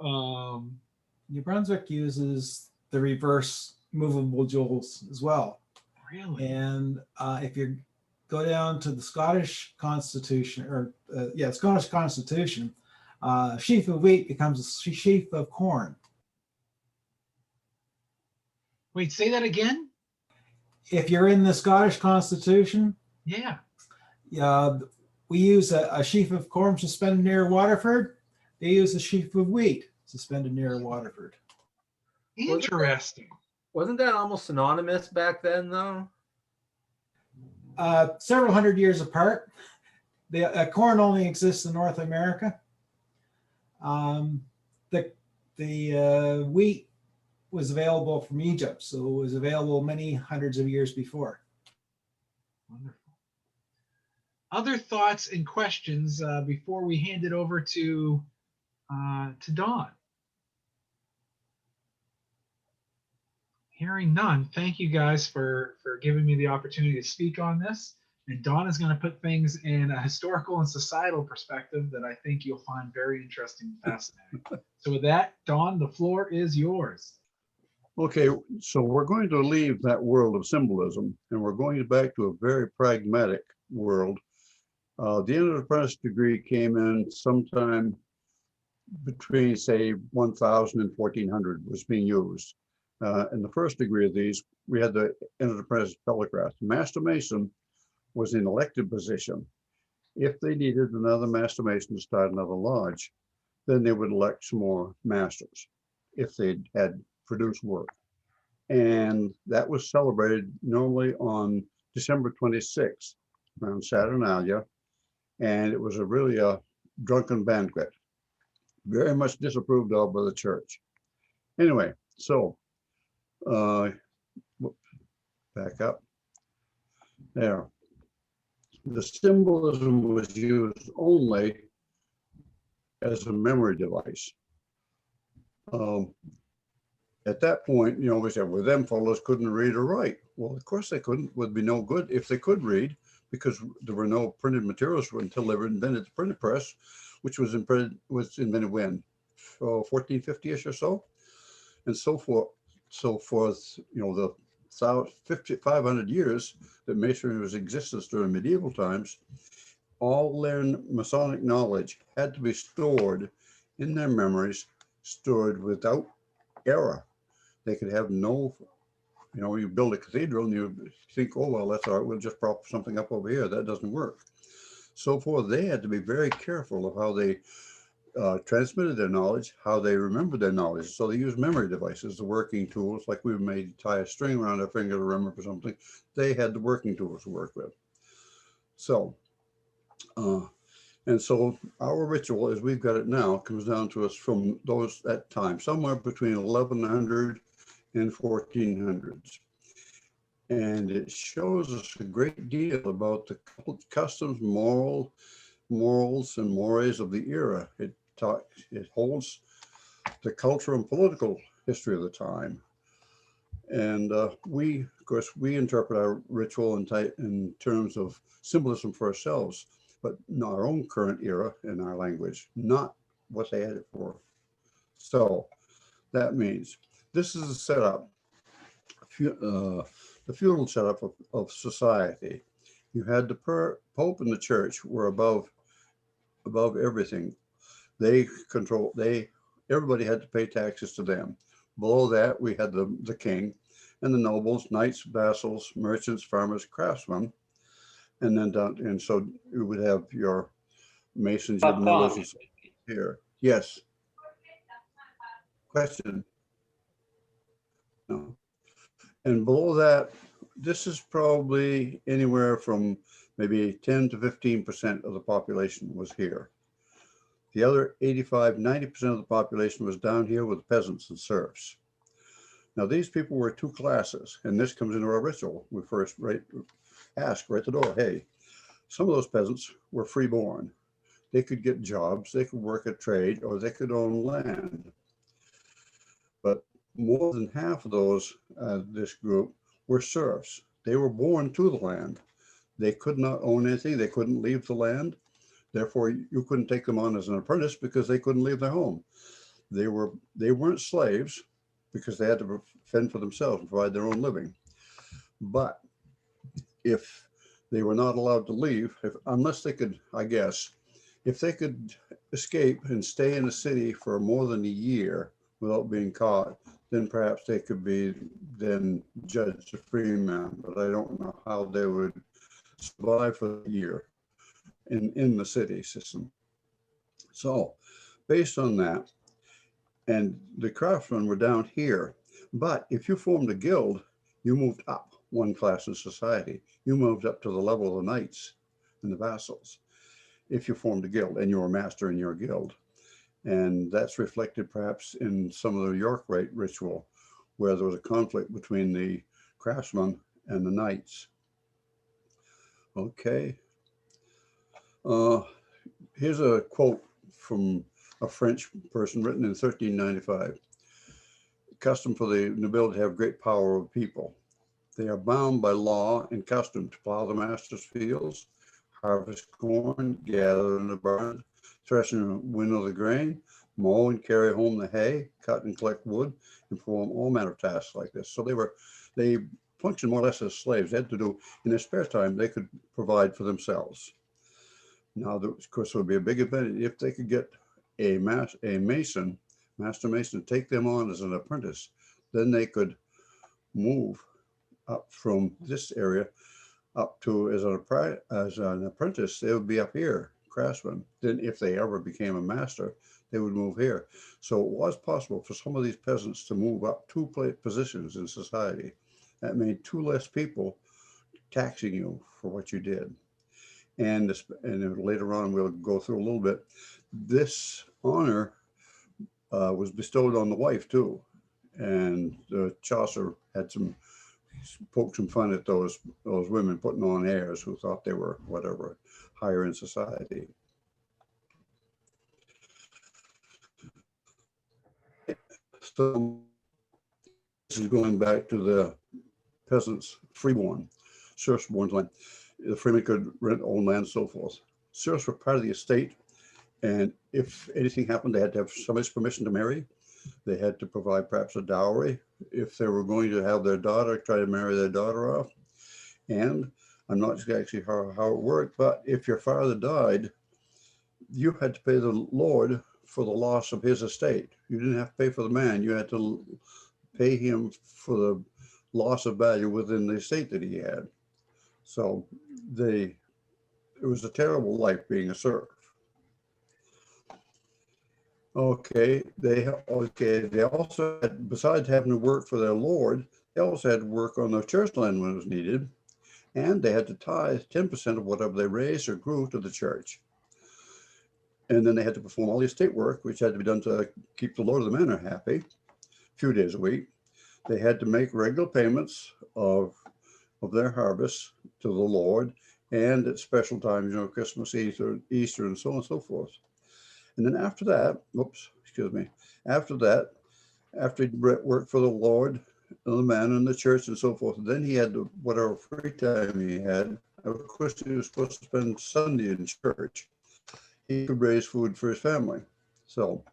New Brunswick uses the reverse movable jewels as well. Really? And if you go down to the Scottish Constitution, or Scottish Constitution, a sheaf of wheat becomes a sheaf of corn. Wait, say that again? If you're in the Scottish Constitution, Yeah. We use a sheaf of corn suspended near Waterford. They use a sheaf of wheat suspended near Waterford. Interesting. Wasn't that almost synonymous back then, though? Several hundred years apart. The corn only exists in North America. The wheat was available from Egypt, so it was available many hundreds of years before. Wonderful. Other thoughts and questions before we hand it over to Dawn? Hearing none, thank you guys for giving me the opportunity to speak on this. And Dawn is going to put things in a historical and societal perspective that I think you'll find very interesting and fascinating. So with that, Dawn, the floor is yours. Okay, so we're going to leave that world of symbolism, and we're going back to a very pragmatic world. The Entered Apprentice degree came in sometime between, say, 1000 and 1400 was being used. And the first degree of these, we had the Entered Apprentice Fellowcraft. Master Mason was an elected position. If they needed another Master Mason to start another lodge, then they would elect some more masters if they had produced work. And that was celebrated normally on December 26th around Saturnalia. And it was really a drunken banquet, very much disapproved of by the church. Anyway, so back up there. The symbolism was used only as a memory device. At that point, we said, well, them fellows couldn't read or write. Well, of course they couldn't. Would be no good if they could read, because there were no printed materials until they invented the printing press, which was invented when? 1450-ish or so, and so forth. So for the 500 years that Masonry was in existence during medieval times, all their Masonic knowledge had to be stored in their memories, stored without error. They could have no, you build a cathedral and you think, oh, well, that's all right, we'll just prop something up over here. That doesn't work. So forth, they had to be very careful of how they transmitted their knowledge, how they remembered their knowledge. So they used memory devices, the working tools, like we made tie a string around our finger to remember something. They had the working tools to work with. So, and so our ritual, as we've got it now, comes down to us from that time, somewhere between 1100 and 1400s. And it shows us a great deal about the customs, morals, and mores of the era. It holds the cultural and political history of the time. And we, of course, we interpret our ritual in terms of symbolism for ourselves, but in our own current era in our language, not what they had it for. So that means this is a setup, the feudal setup of society. You had the Pope and the church were above everything. Everybody had to pay taxes to them. Below that, we had the king and the nobles, knights, vassals, merchants, farmers, craftsmen. And then so you would have your masons, and millers and so here. Yes. Question? No. And below that, this is probably anywhere from maybe 10 to 15% of the population was here. The other 85, 90% of the population was down here with peasants and serfs. Now, these people were two classes, and this comes into our ritual. We first ask right at the door, hey, some of those peasants were freeborn. They could get jobs, they could work a trade, or they could own land. But more than half of those, this group, were serfs. They were born to the land. They could not own anything. They couldn't leave the land. Therefore, you couldn't take them on as an apprentice because they couldn't leave their home. They weren't slaves because they had to fend for themselves and provide their own living. But if they were not allowed to leave, unless they could, I guess, if they could escape and stay in the city for more than a year without being caught, then perhaps they could be then judged a free man. But I don't know how they would survive for a year in the city system. So based on that, and the craftsmen were down here, but if you formed a guild, you moved up one class in society. You moved up to the level of the knights and the vassals if you formed a guild and you were a master in your guild. And that's reflected perhaps in some of the York Rite ritual, where there was a conflict between the craftsmen and the knights. Okay. Here's a quote from a French person written in 1395. Custom for the nobility to have great power over people. They are bound by law and custom to plow the master's fields, harvest corn, gather in the barn, thresh and winnow the grain, mow and carry home the hay, cut and collect wood, and perform all manner of tasks like this. So they functioned more or less as slaves. They had to do, in their spare time, they could provide for themselves. Now, of course, it would be a big advantage if they could get a master mason, take them on as an apprentice. Then they could move up from this area up to as an apprentice. They would be up here, craftsmen. Then, if they ever became a master, they would move here. So it was possible for some of these peasants to move up two positions in society. That made two less people taxing you for what you did. And later on, we'll go through a little bit. This honor was bestowed on the wife too. And Chaucer had poked some fun at those women putting on airs who thought they were whatever, higher in society. So this is going back to the peasants, freeborn, serfs born to land. The freemen could rent, own land, and so forth. Serfs were part of the estate, and if anything happened, they had to have somebody's permission to marry. They had to provide perhaps a dowry if they were going to have their daughter, try to marry their daughter off. And I'm not exactly how it worked, but if your father died, you had to pay the lord for the loss of his estate. You didn't have to pay for the man. You had to pay him for the loss of value within the estate that he had. So it was a terrible life being a serf. Okay, they also had, besides having to work for their lord, they also had to work on their church land when it was needed, and they had to tithe 10% of whatever they raised or grew to the church. And then they had to perform all the estate work, which had to be done to keep the lord of the manor happy, a few days a week. They had to make regular payments of their harvest to the Lord, and at special times, Christmas, Easter, and so on and so forth. And then after that, after he'd worked for the Lord, the man in the church and so forth, then he had whatever free time he had. Of course, he was supposed to spend Sunday in church. He could raise food for his family. So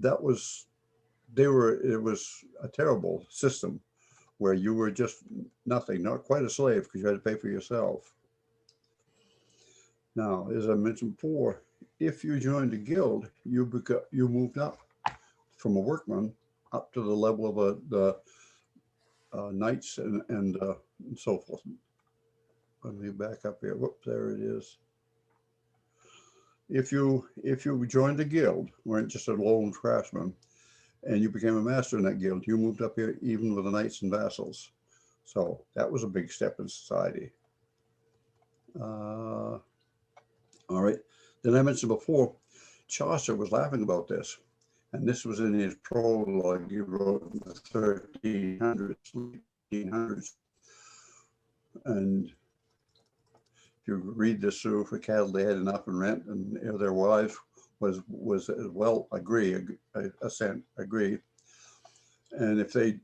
it was a terrible system where you were just nothing, not quite a slave because you had to pay for yourself. Now, as I mentioned before, if you joined a guild, you moved up from a workman up to the level of the knights and so forth. Let me back up here. Whoops, there it is. if you joined a guild, weren't just a lone craftsman, and you became a master in that guild, you moved up here even with the knights and vassals. So that was a big step in society. All right. Then I mentioned before, Chaucer was laughing about this, and this was in his prologue he wrote in the 1300s. And if you read this through, for cattle they had enough in rent, and their wives was as well agree. And if they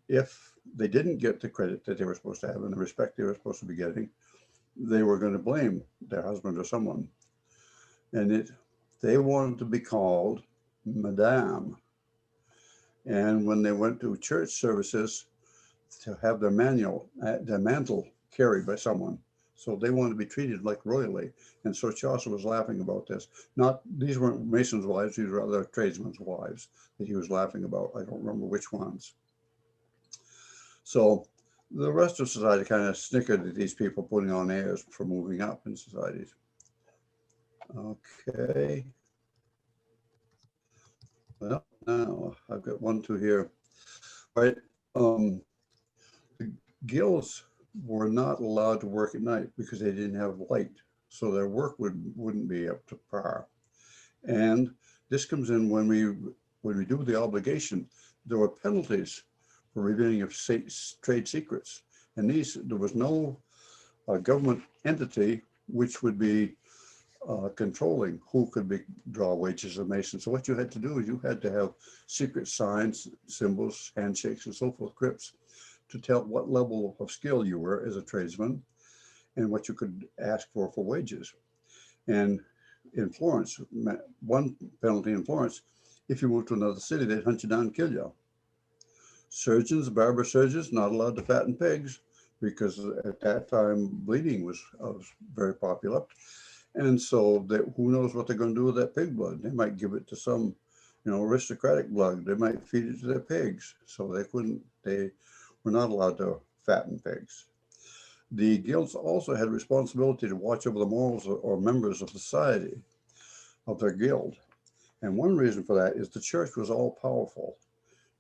didn't get the credit that they were supposed to have and the respect they were supposed to be getting, they were going to blame their husband or someone. And they wanted to be called Madame. And when they went to church services, to have their mantle carried by someone. So they wanted to be treated like royally. And so Chaucer was laughing about this. These weren't Masons' wives, these were other tradesmen's wives that he was laughing about. I don't remember which ones. So the rest of society kind of snickered at these people putting on airs for moving up in societies. Okay. Well, now I've got 1, 2 here. All right. The guilds were not allowed to work at night because they didn't have light. So their work wouldn't be up to par. And this comes in when we do the obligation, there were penalties for revealing of trade secrets. And there was no government entity which would be controlling who could draw wages of Masons. So what you had to do is you had to have secret signs, symbols, handshakes, and so forth, crypts, to tell what level of skill you were as a tradesman and what you could ask for wages. And in Florence, one penalty in Florence, if you moved to another city, they'd hunt you down and kill you. Surgeons, barber surgeons, not allowed to fatten pigs because at that time bleeding was very popular. And so who knows what they're going to do with that pig blood? They might give it to some, aristocratic blood. They might feed it to their pigs. So they were not allowed to fatten pigs. The guilds also had responsibility to watch over the morals or members of society, of their guild. And one reason for that is the church was all powerful.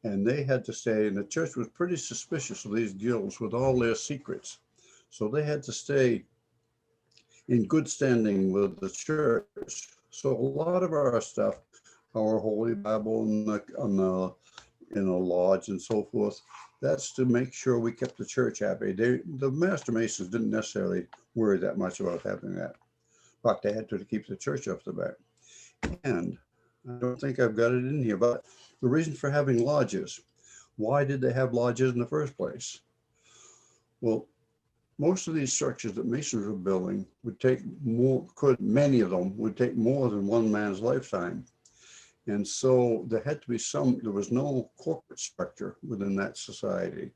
And they had to stay, and the church was pretty suspicious of these guilds with all their secrets. So they had to stay in good standing with the church. So a lot of our stuff, our Holy Bible in the lodge and so forth, that's to make sure we kept the church happy. The Master Masons didn't necessarily worry that much about having that, but they had to keep the church off the back. And I don't think I've got it in here, but the reason for having lodges, why did they have lodges in the first place? Well, most of these structures that Masons were building many of them would take more than one man's lifetime. And so there was no corporate structure within that society.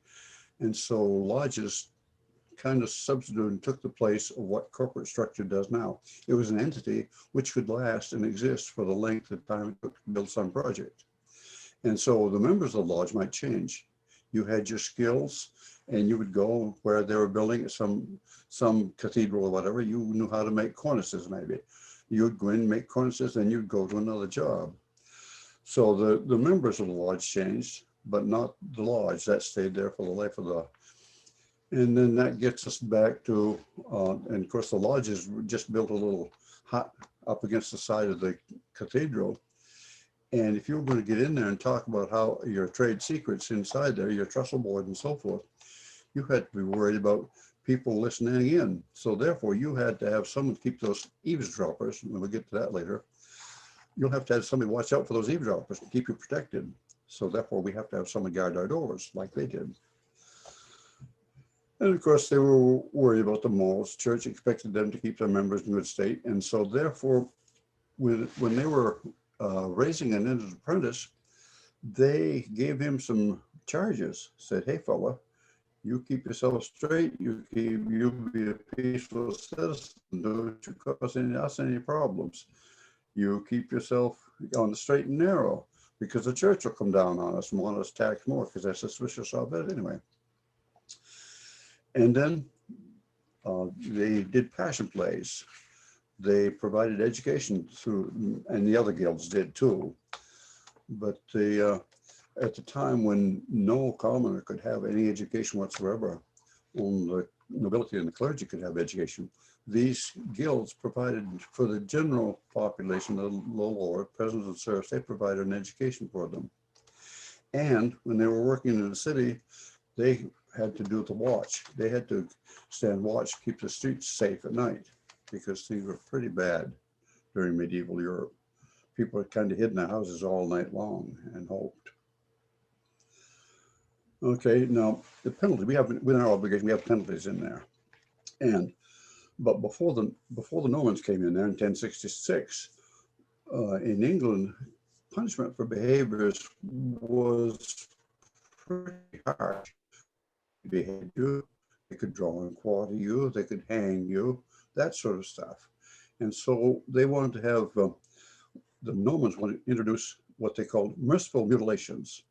And so lodges kind of substituted and took the place of what corporate structure does now. It was an entity which could last and exist for the length of time it took to build some project. And so the members of the lodge might change. You had your skills and you would go where they were building some cathedral or whatever. You knew how to make cornices maybe. You'd go in and make cornices and you'd go to another job. So the members of the lodge changed, but not the lodge. That stayed there for the life of the. And then that gets us back to, and of course the lodge is just built a little hot up against the side of the cathedral. And if you were going to get in there and talk about how your trade secrets inside there, your trestle board and so forth, you had to be worried about people listening in. So therefore you had to have someone keep those eavesdroppers, and we'll get to that later. You'll have to have somebody watch out for those eavesdroppers and keep you protected. So therefore we have to have someone guard our doors like they did. And of course they were worried about the morals. Church expected them to keep their members in good state. And so therefore, when they were raising an entered apprentice, they gave him some charges, said, hey fella, you keep yourself straight, you be a peaceful citizen, don't you cause us any problems. You keep yourself on the straight and narrow, because the church will come down on us and want us taxed more because they're suspicious of it anyway. And then they did passion plays. they provided education through, and the other guilds did too. But at the time when no commoner could have any education whatsoever, only the nobility and the clergy could have education, these guilds provided for the general population, the low lord, peasants and serfs, they provided an education for them. And when they were working in the city, they had to do the watch. They had to stand watch, keep the streets safe at night, because things were pretty bad during medieval Europe. People had kind of hid in their houses all night long and hoped. Okay, now the penalty, we have, within our obligation, we have penalties in there. But before the Normans came in there in 1066, in England, punishment for behaviors was pretty harsh. They behead you, they could draw and quarter you, they could hang you, that sort of stuff. And so they wanted to have, the Normans wanted to introduce what they called merciful mutilations.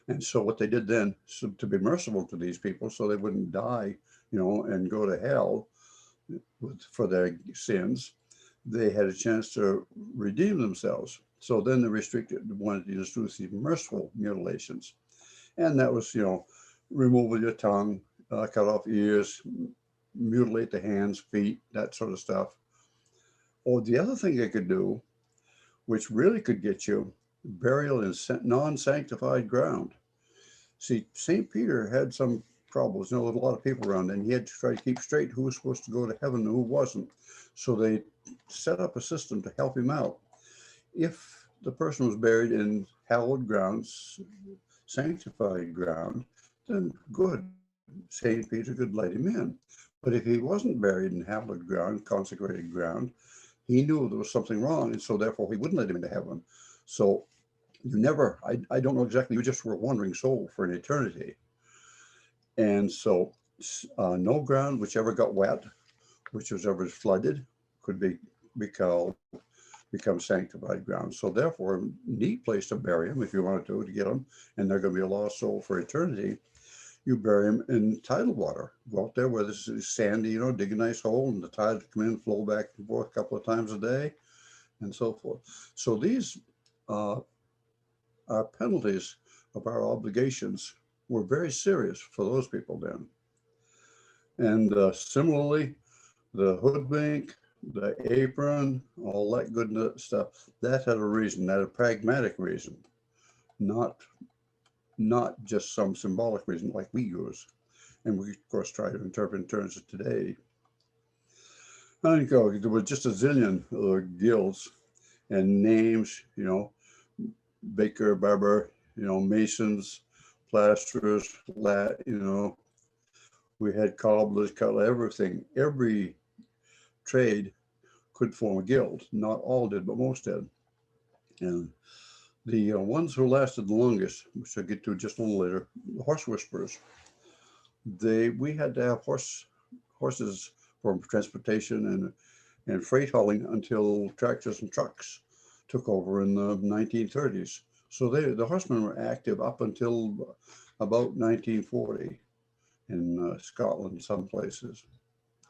And so what they did then, so to be merciful to these people so they wouldn't die, you know, and go to hell for their sins, they had a chance to redeem themselves. So then they wanted to introduce these merciful mutilations. And that was, you know, remove your tongue, cut off ears, mutilate the hands, feet, that sort of stuff. Or the other thing they could do, which really could get you, burial in non-sanctified ground. See, St. Peter had some troubles. You know, there were a lot of people around, and he had to try to keep straight who was supposed to go to heaven and who wasn't. So they set up a system to help him out. If the person was buried in hallowed grounds, sanctified ground, then good, St. Peter could let him in. But if he wasn't buried in hallowed ground, consecrated ground, he knew there was something wrong, and so therefore he wouldn't let him into heaven. So you never, I don't know exactly, you just were a wandering soul for an eternity. And so no ground which ever got wet, which was ever flooded, could become sanctified ground. So therefore, a neat place to bury them if you wanted to get them, and they're going to be a lost soul for eternity. You bury them in tidal water. Go out there where this is sandy, you know, dig a nice hole, and the tides come in, flow back and forth a couple of times a day, and so forth. So these are penalties of our obligations were very serious for those people then. And similarly, the hoodwink, the apron, all that good stuff, that had a reason, that a pragmatic reason, not just some symbolic reason like we use. And we, of course, try to interpret in terms of today. I think there were just a zillion guilds and names, you know, baker, barber, you know, masons, plasterers, you know, we had cobblers, everything. Every trade could form a guild. Not all did, but most did. And the ones who lasted the longest, which I'll get to just a little later, the horse whisperers. We had to have horses for transportation and freight hauling until tractors and trucks took over in the 1930s. So the horsemen were active up until about 1940 in Scotland, some places.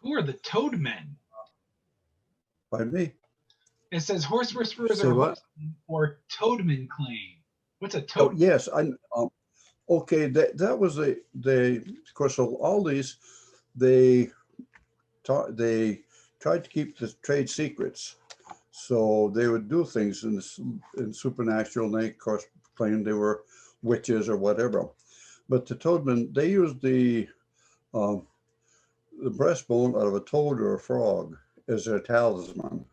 Who are the toadmen? Pardon me? It says horse whisperers or toadman claim. What's a toadman? Oh, yes, okay, that was of course, so all these, they tried to keep the trade secrets. So they would do things in supernatural, and they, of course, claimed they were witches or whatever. But the toadmen, they used the breastbone out of a toad or a frog as their talisman,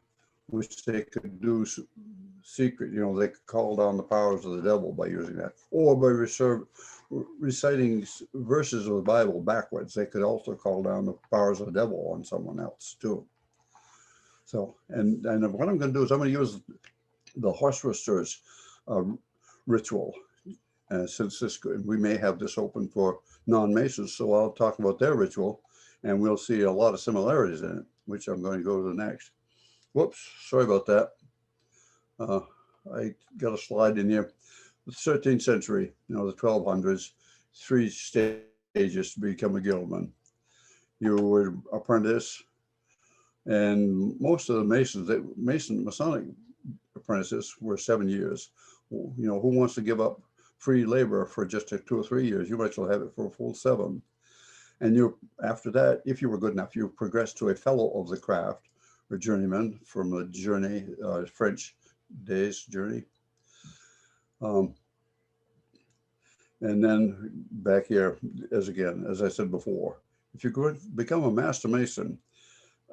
which they could do secret, you know, they could call down the powers of the devil by using that, or by reciting verses of the Bible backwards. They could also call down the powers of the devil on someone else too. So, and what I'm going to do is I'm going to use the horse whisperers ritual, since we may have this open for non-Masons, so I'll talk about their ritual, and we'll see a lot of similarities in it, which I'm going to go to the next. Whoops, sorry about that. I got a slide in here. The 13th century, you know, the 1200s, 3 stages to become a guildman. You were apprentice, And most of the Masonic apprentices were 7 years. You know, who wants to give up free labor for just 2 or 3 years? You might as well have it for a full 7. And you, after that, if you were good enough, you progressed to a fellow of the craft or journeyman from the journey, French days journey. And then back here, as I said before, if you could become a Master Mason,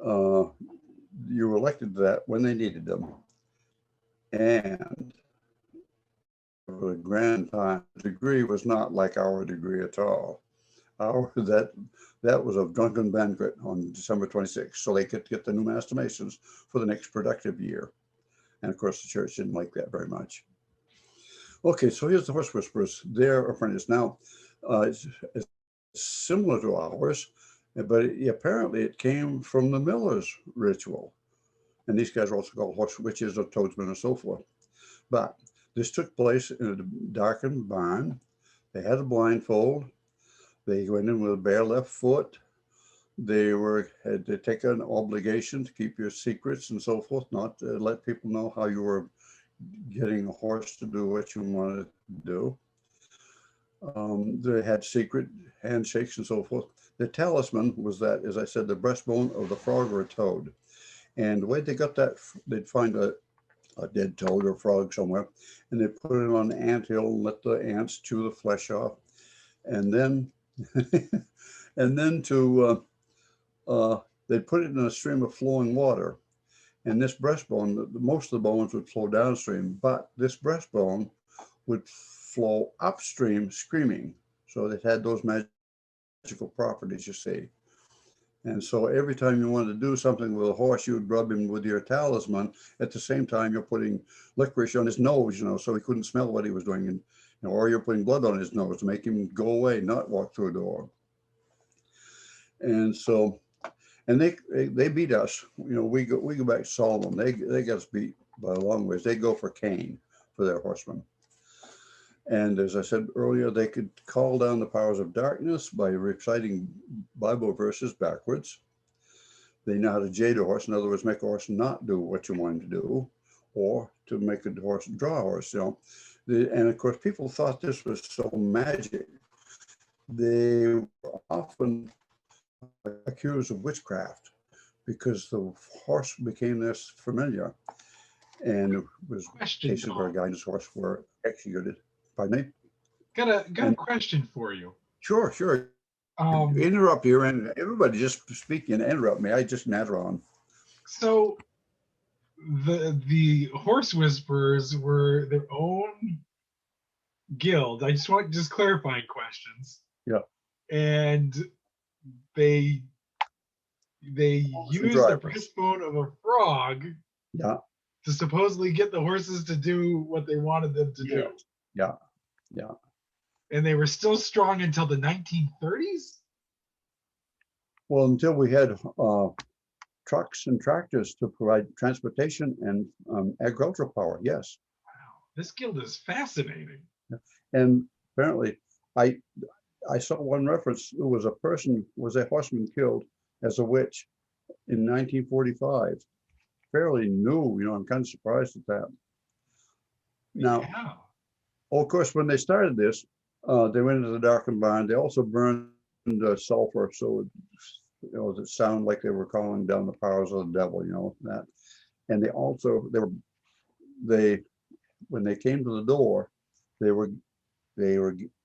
you were elected to that when they needed them. And the grand time degree was not like our degree at all. That was a drunken banquet on December 26th, so they could get the new Master Masons for the next productive year. And of course, the church didn't like that very much. Okay, so here's the Horse Whisperers, their apprentice. Now, it's similar to ours, but apparently it came from the Miller's ritual. And these guys are also called horse witches or toadsmen and so forth. But this took place in a darkened barn. They had a blindfold. They went in with a bare left foot. They had to take an obligation to keep your secrets and so forth, not to let people know how you were getting a horse to do what you wanted to do. They had secret handshakes and so forth. The talisman was that, as I said, the breastbone of the frog or a toad. And the way they got that, they'd find a dead toad or frog somewhere, and they put it on an anthill and let the ants chew the flesh off. And then, they'd put it in a stream of flowing water. And this breastbone, most of the bones would flow downstream, but this breastbone would flow upstream screaming. So it had those magical properties, you see. And so every time you wanted to do something with a horse, you would rub him with your talisman. At the same time, you're putting licorice on his nose, so he couldn't smell what he was doing. And, or you're putting blood on his nose to make him go away, not walk through a door. And so, and they beat us. We go back to Solomon. They got us beat by a long ways. They go for Cain for their horsemen. And as I said earlier, they could call down the powers of darkness by reciting Bible verses backwards. They know how to jade a horse. In other words, make a horse not do what you want him to do, or to make a horse draw a horse. And of course, people thought this was so magic. They were often accused of witchcraft because the horse became this familiar, and it was cases where a guy and his horse were executed. Pardon me? Got a question for you. Sure. Interrupt you, and everybody just speak and interrupt me. I just natter on. So the Horse Whisperers were their own guild. I just want clarifying questions. Yeah. And they used the breastbone of a frog. Yeah. To supposedly get the horses to do what they wanted them to do. Yeah. And they were still strong until the 1930s? Well, until we had trucks and tractors to provide transportation and agricultural power, yes. Wow, this guild is fascinating. And apparently, I saw one reference. There was a horseman killed as a witch in 1945. Fairly new, I'm kind of surprised at that. Now, of course, when they started this, they went into the darkened barn. They also burned sulfur, so it sounded like they were calling down the powers of the devil, that. And when they came to the door, they were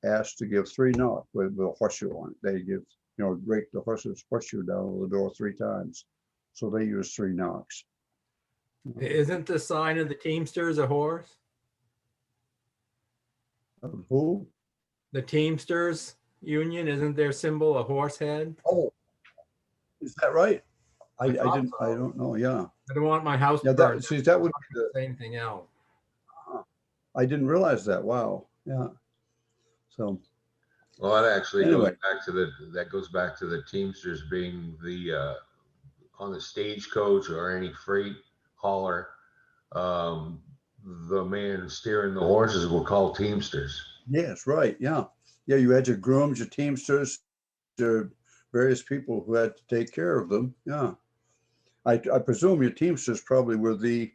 asked to give 3 knocks with a horseshoe on it. They give, rake the horse's horseshoe down the door 3 times. So they used 3 knocks. Isn't the sign of the Teamsters a horse? Who? The Teamsters Union, isn't their symbol a horse head? Oh, is that right? I don't know. Yeah. I don't want my house. Yeah, that would be the same thing else. I didn't realize that. Wow. Yeah. So. Well, that actually goes back to the Teamsters being the on the stagecoach or any freight hauler. The man steering the horses were called Teamsters. Yes, right. Yeah. You had your grooms, your Teamsters, your various people who had to take care of them. Yeah. I presume your Teamsters probably were the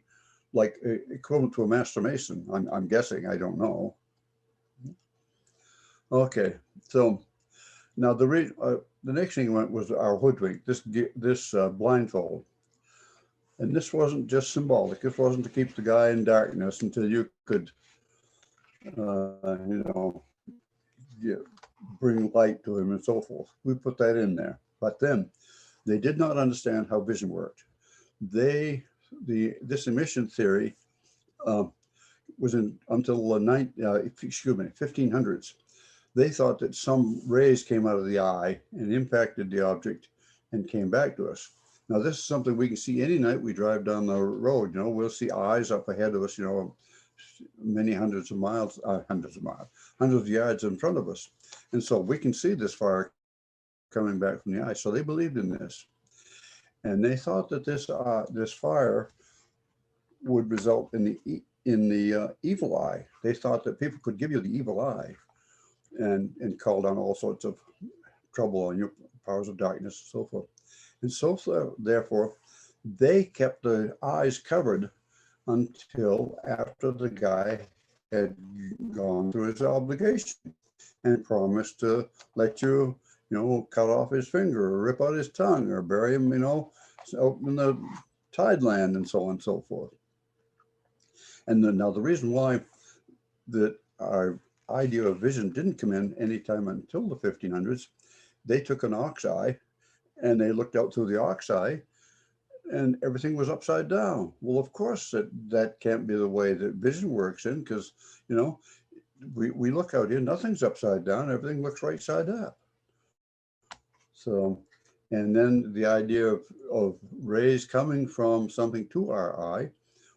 like equivalent to a Master Mason. I'm guessing. I don't know. Okay, so now the next thing went was our hoodwink. This blindfold, and this wasn't just symbolic. This wasn't to keep the guy in darkness until you could, you know, bring light to him and so forth. We put that in there, but then they did not understand how vision worked. This emission theory was until the 1500s. They thought that some rays came out of the eye and impacted the object and came back to us. Now, this is something we can see any night we drive down the road. You know, we'll see eyes up ahead of us, you know, many hundreds of yards in front of us. And so we can see this fire coming back from the eye. So they believed in this. And they thought that this fire would result in the evil eye. They thought that people could give you the evil eye and call down all sorts of trouble on you, powers of darkness and so forth. And so therefore, they kept the eyes covered until after the guy had gone through his obligation and promised to let you, you know, cut off his finger or rip out his tongue or bury him, you know, out in the tideland and so on and so forth. And then now the reason why that our idea of vision didn't come in anytime until the 1500s, they took an ox eye and they looked out through the ox eye and everything was upside down. Well, of course that can't be the way that vision works in, because, you know, we look out here, nothing's upside down, everything looks right side up. So, and then the idea of rays coming from something to our eye,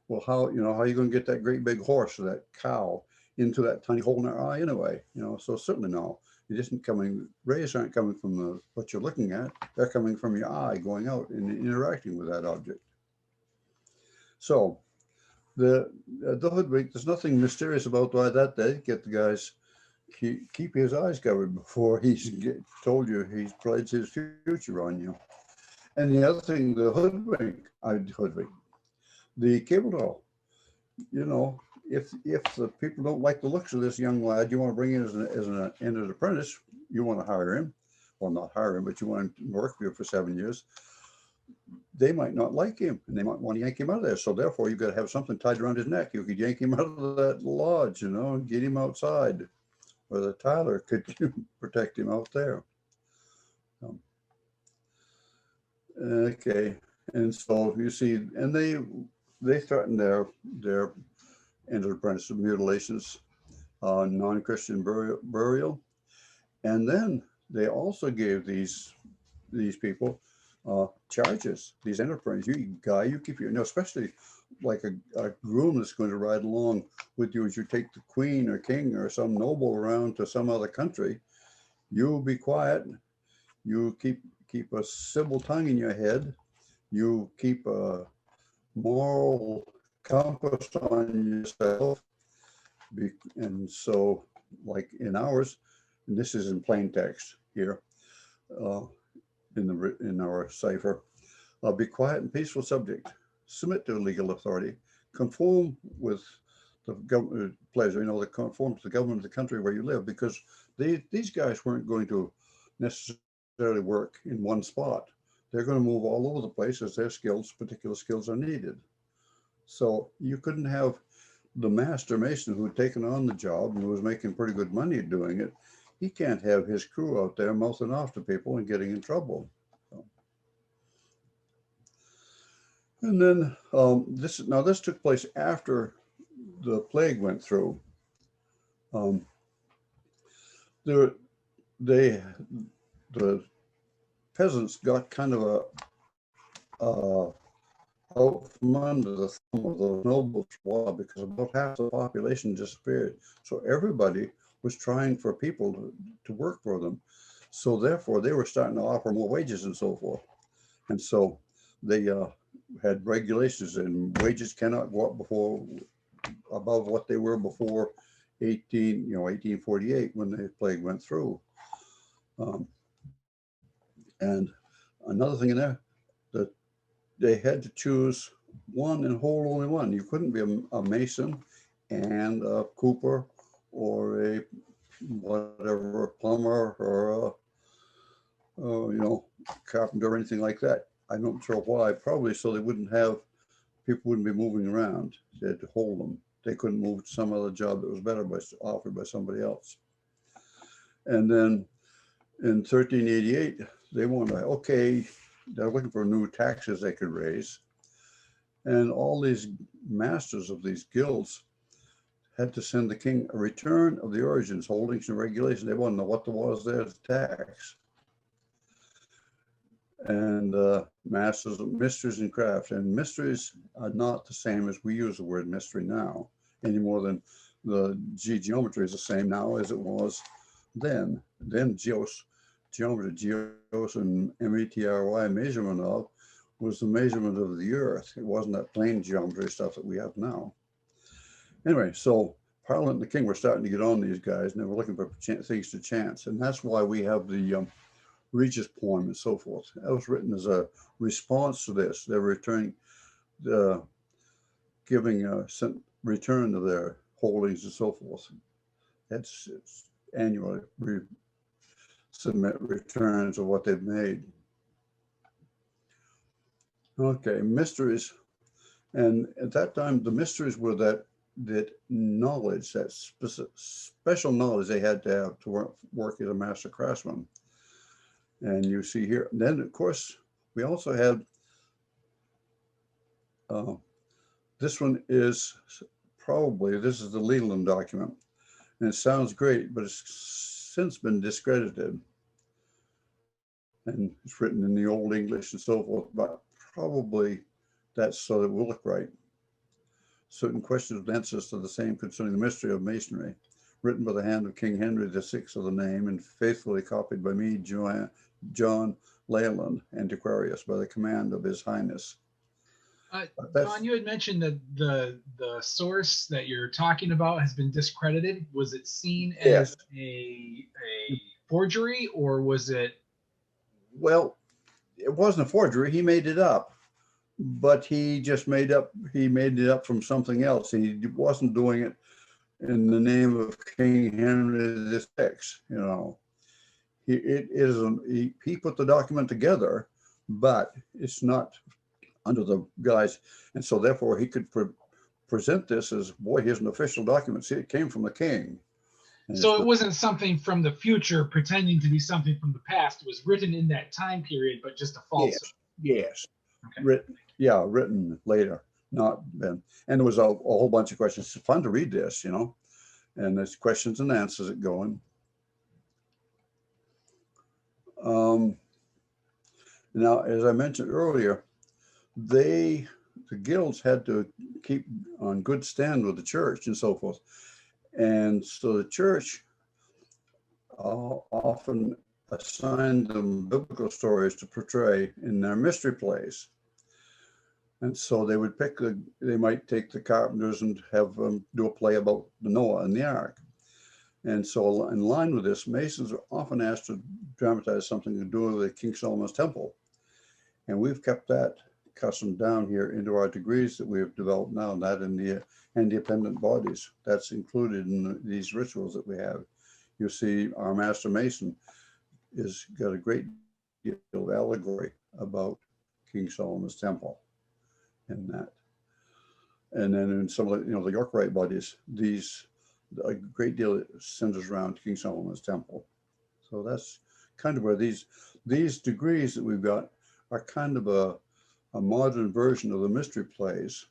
well, how are you going to get that great big horse or that cow into that tiny hole in our eye anyway? You know, so certainly no, it isn't coming. Rays aren't coming from what you're looking at. They're coming from your eye, going out and interacting with that object. So the hoodwink, there's nothing mysterious about why that they get the guys keep his eyes covered before he's told you he's pledged his future on you. And the other thing, the hoodwink, the cable doll, you know, if the people don't like the looks of this young lad you want to bring in as an entered apprentice, you want to hire him, well, not hire him, but you want to work with him for 7 years, they might not like him and they might want to yank him out of there. So therefore you've got to have something tied around his neck. You could yank him out of that lodge, you know, and get him outside, or the Tyler could protect him out there. Okay, and so you see, and they threatened their entered apprentice mutilations, non-Christian burial, and then they also gave these people charges. These enterprises, you keep your, especially like a groom that's going to ride along with you as you take the queen or king or some noble around to some other country. You be quiet. You keep a civil tongue in your head. You keep a moral compass on yourself. And so, like in ours, and this is in plain text here, in our cipher, be quiet and peaceful subject. Submit to legal authority. Conform with the government pleasure. You know, to conform to the government of the country where you live, because these guys weren't going to necessarily work in one spot. They're going to move all over the place as their particular skills are needed. So you couldn't have the master mason who had taken on the job and who was making pretty good money doing it. He can't have his crew out there mouthing off to people and getting in trouble. So. And then this took place after the plague went through. The peasants got kind of out from under the thumb of the nobles because about half the population disappeared. So everybody was trying for people to work for them. So therefore they were starting to offer more wages and so forth. And so they had regulations, and wages cannot go up above what they were before 1848 when the plague went through. And another thing in there, that they had to choose one and hold only one. You couldn't be a Mason and a Cooper or a whatever, a plumber or a carpenter or anything like that. I'm not sure why. Probably so they wouldn't have, people wouldn't be moving around. They had to hold them. They couldn't move to some other job that was better offered by somebody else. And then in 1388, they wanted, okay, they're looking for new taxes they could raise. And all these masters of these guilds had to send the king a return of the origins, holdings, and regulations. They wanted to know what there was there to tax. And masters of mysteries and craft. And mysteries are not the same as we use the word mystery now, any more than the geometry is the same now as it was then. Then geometry, geos and metry, measurement of, was the measurement of the earth. It wasn't that plain geometry stuff that we have now. Anyway, so Parliament and the king were starting to get on these guys, and they were looking for things to chance. And that's why we have the Regius Poem and so forth. That was written as a response to this. They were returning, giving a return to their holdings and so forth. It's annually submit returns of what they've made. Okay, mysteries. And at that time, the mysteries were that knowledge, that special knowledge they had to have to work as a master craftsman. And you see here, then of course, we also had, this one is probably, this is the Leland document. And it sounds great, but it's since been discredited. And it's written in the Old English and so forth, but probably that's so it will look right. Certain questions and answers to the same concerning the mystery of masonry, written by the hand of King Henry VI of the name and faithfully copied by me, John Leyland, Antiquarius, by the command of His Highness. Don, you had mentioned that the source that you're talking about has been discredited. Was it seen as a forgery, or was it? Well, it wasn't a forgery. He made it up, but he just made it up from something else. He wasn't doing it in the name of King Henry VI. You know, he put the document together, but it's not under the guise, and so therefore he could present this as, boy, here's an official document. See, it came from the king. And so it wasn't something from the future pretending to be something from the past. It was written in that time period, but just a false. Yes. Okay. Written later, not then. And there was a whole bunch of questions. It's fun to read this, you know, and there's questions and answers that go in. Now, as I mentioned earlier, the guilds had to keep on good stand with the church and so forth. And so the church often assigned them biblical stories to portray in their mystery plays. And so they would they might take the carpenters and have them do a play about the Noah and the ark. And so in line with this, Masons are often asked to dramatize something to do with King Solomon's temple. And we've kept that custom down here into our degrees that we have developed now, not in the independent bodies. That's included in these rituals that we have. You see, our Master Mason is got a great deal of allegory about King Solomon's temple in that. And then in some of the, the York Rite bodies, a great deal centers around King Solomon's temple. So that's kind of where these degrees that we've got are kind of a modern version of the mystery plays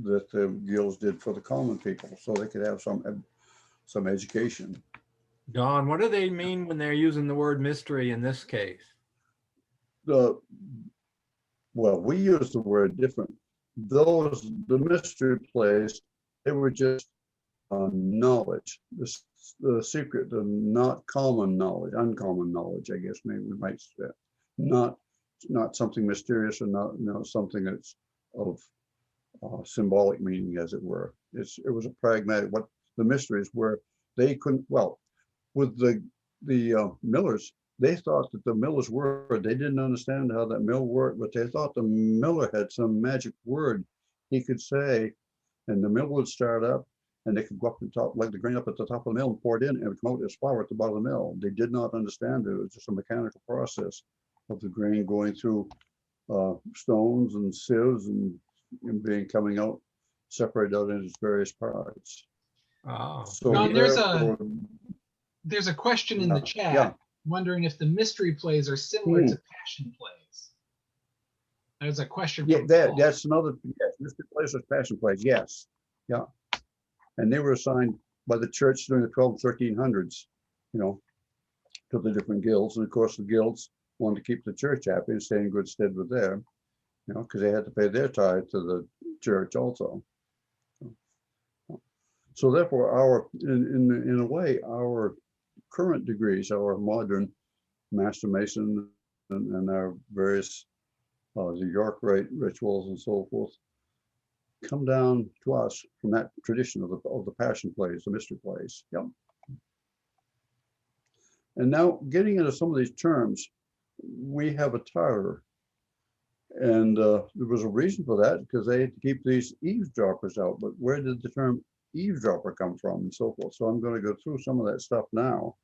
that the guilds did for the common people, so they could have some education. Don, what do they mean when they're using the word mystery in this case? Well, we use the word different. The mystery plays, they were just knowledge, the secret, the not common knowledge, uncommon knowledge, I guess maybe we might say. Not something mysterious or not something that's of symbolic meaning, as it were. It was a pragmatic. What the mysteries were, they couldn't. Well, with the Millers, they thought that the miller's word, they didn't understand how that mill worked, but they thought the miller had some magic word he could say, and the mill would start up, and they could go up the top, like the grain up at the top of the mill and pour it in, and it would come out as flour at the bottom of the mill. They did not understand it. It was just a mechanical process of the grain going through stones and sieves and being coming out, separated out into its various parts. Oh, So Ron, therefore, there's a question in the chat yeah. wondering if the mystery plays are similar to passion plays. There's a question. From Paul. That's another, yes, mystery plays or passion plays, yes, yeah. And they were assigned by the church during the 12 1300s, you know, to the different guilds. And of course, the guilds wanted to keep the church happy and stay in good stead with them, you know, because they had to pay their tithe to the church also. So therefore, in a way, our current degrees, our modern Master Mason and our various the York Rite rituals and so forth, come down to us from that tradition of the passion plays, the mystery plays. Yep. And now getting into some of these terms, we have a tiler, and there was a reason for that, because they had to keep these eavesdroppers out. But where did the term eavesdropper come from and so forth? So I'm going to go through some of that stuff now,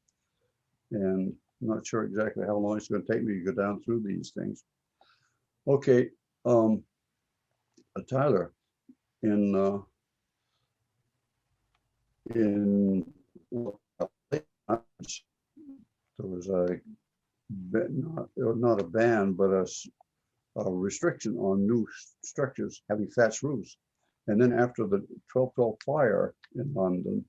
and I'm not sure exactly how long it's going to take me to go down through these things. Okay, a tiler in late March, there was not a ban, but a restriction on new structures having thatched roofs. And then after the 1212 fire in London,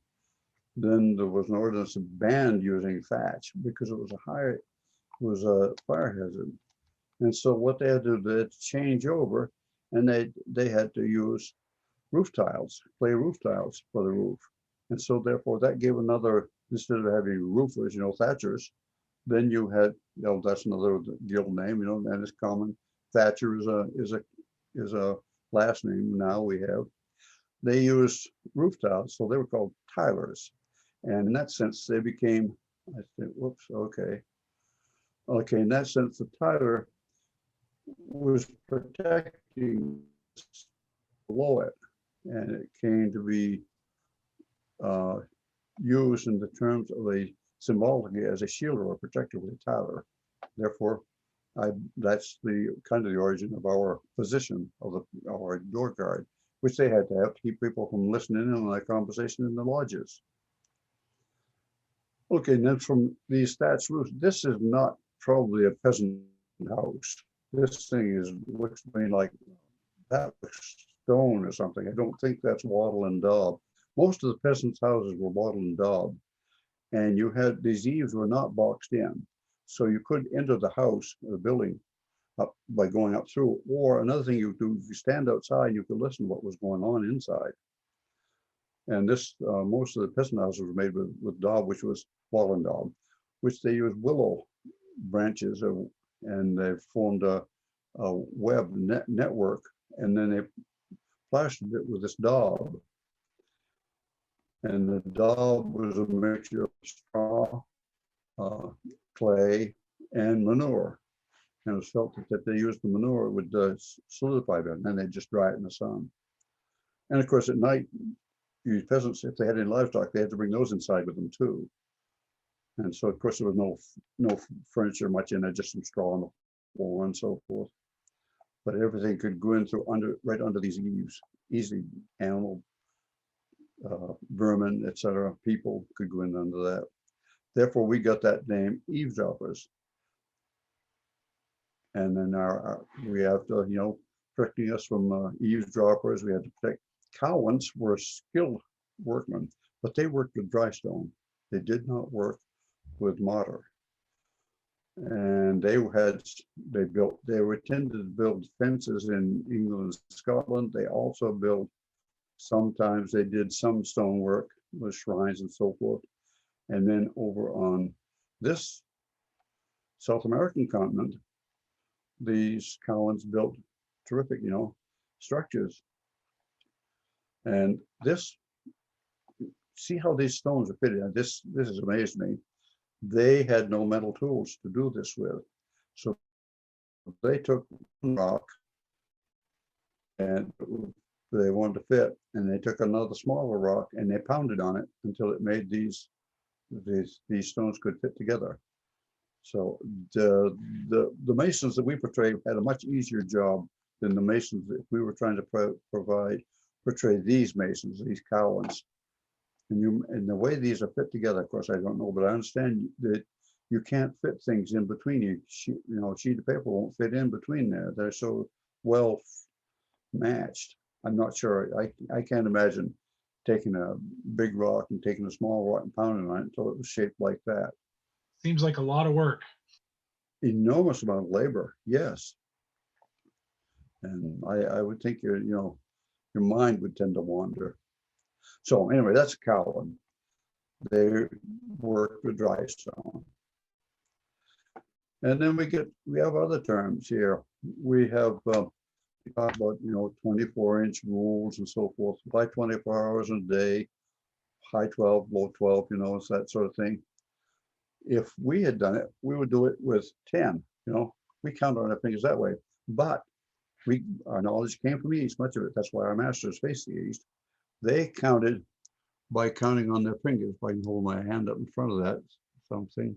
then there was an ordinance that banned using thatch because it was a fire hazard. And so what they had to do, they had to change over, and they had to use roof tiles, clay roof tiles for the roof. And so therefore that gave another, instead of having roofers, you know, thatchers, then you had, you know, that's another guild name, you know, and it's common. Thatcher is a last name now we have. They used roof tiles, so they were called tilers. And in that sense, they became, I think, whoops, okay. Okay, in that sense, the tiler was protecting below it, and it came to be used in the terms of a symbolically as a shield or a protector with a tiler. Therefore, that's the kind of the origin of our position of our door guard, which they had to have to keep people from listening in on that conversation in the lodges. Okay, and then from these thatched roofs, this is not probably a peasant house. This thing looks to me like that was stone or something. I don't think that's wattle and daub. Most of the peasants' houses were wattle and daub, and you had these eaves were not boxed in, so you could enter the house, the building, up by going up through. Or another thing you do, if you stand outside, you could listen to what was going on inside. And this, most of the peasant houses were made with daub, which was wattle and daub, which they used willow branches, and they formed a web network, and then they plastered it with this daub. And the daub was a mixture of straw, clay, and manure. And it was felt that if they used the manure, it would solidify better, and then they'd just dry it in the sun. And of course, at night, these peasants, if they had any livestock, they had to bring those inside with them too. And so, of course, there was no furniture much in it, just some straw on the floor and so forth. But everything could go in through right under these eaves, easily. Animal, vermin, etc. People could go in under that. Therefore, we got that name, eavesdroppers. And then we have to, you know, protecting us from eavesdroppers. We had to protect. Cowans were skilled workmen, but they worked with dry stone. They did not work with mortar. And they were tended to build fences in England and Scotland. They also built, sometimes they did some stonework with shrines and so forth. And then over on this South American continent, these Cowans built terrific, you know, structures. And this, see how these stones are fitted. This has amazed me. they had no metal tools to do this with. So they took rock and they wanted to fit, and they took another smaller rock and they pounded on it until it made these stones could fit together. So the masons that we portray had a much easier job than the masons if we were trying to portray these masons, these cowlings. And the way these are fit together, of course, I don't know, but I understand that you can't fit things in between. A sheet of paper won't fit in between there. They're so well matched. I'm not sure. I can't imagine taking a big rock and taking a small rock and pounding on it until it was shaped like that. Seems like a lot of work. Enormous amount of labor, yes. And I would think your mind would tend to wander. So anyway, that's a cowling. They work with dry stone. And then we have other terms here. We have we talk about 24-inch rules and so forth. By 24 hours a day, high 12, low 12, it's that sort of thing. If we had done it, we would do it with 10. We count on our fingers that way. But our knowledge came from the East, much of it. That's why our masters face the East. They counted by counting on their fingers. If I can hold my hand up in front of that, something.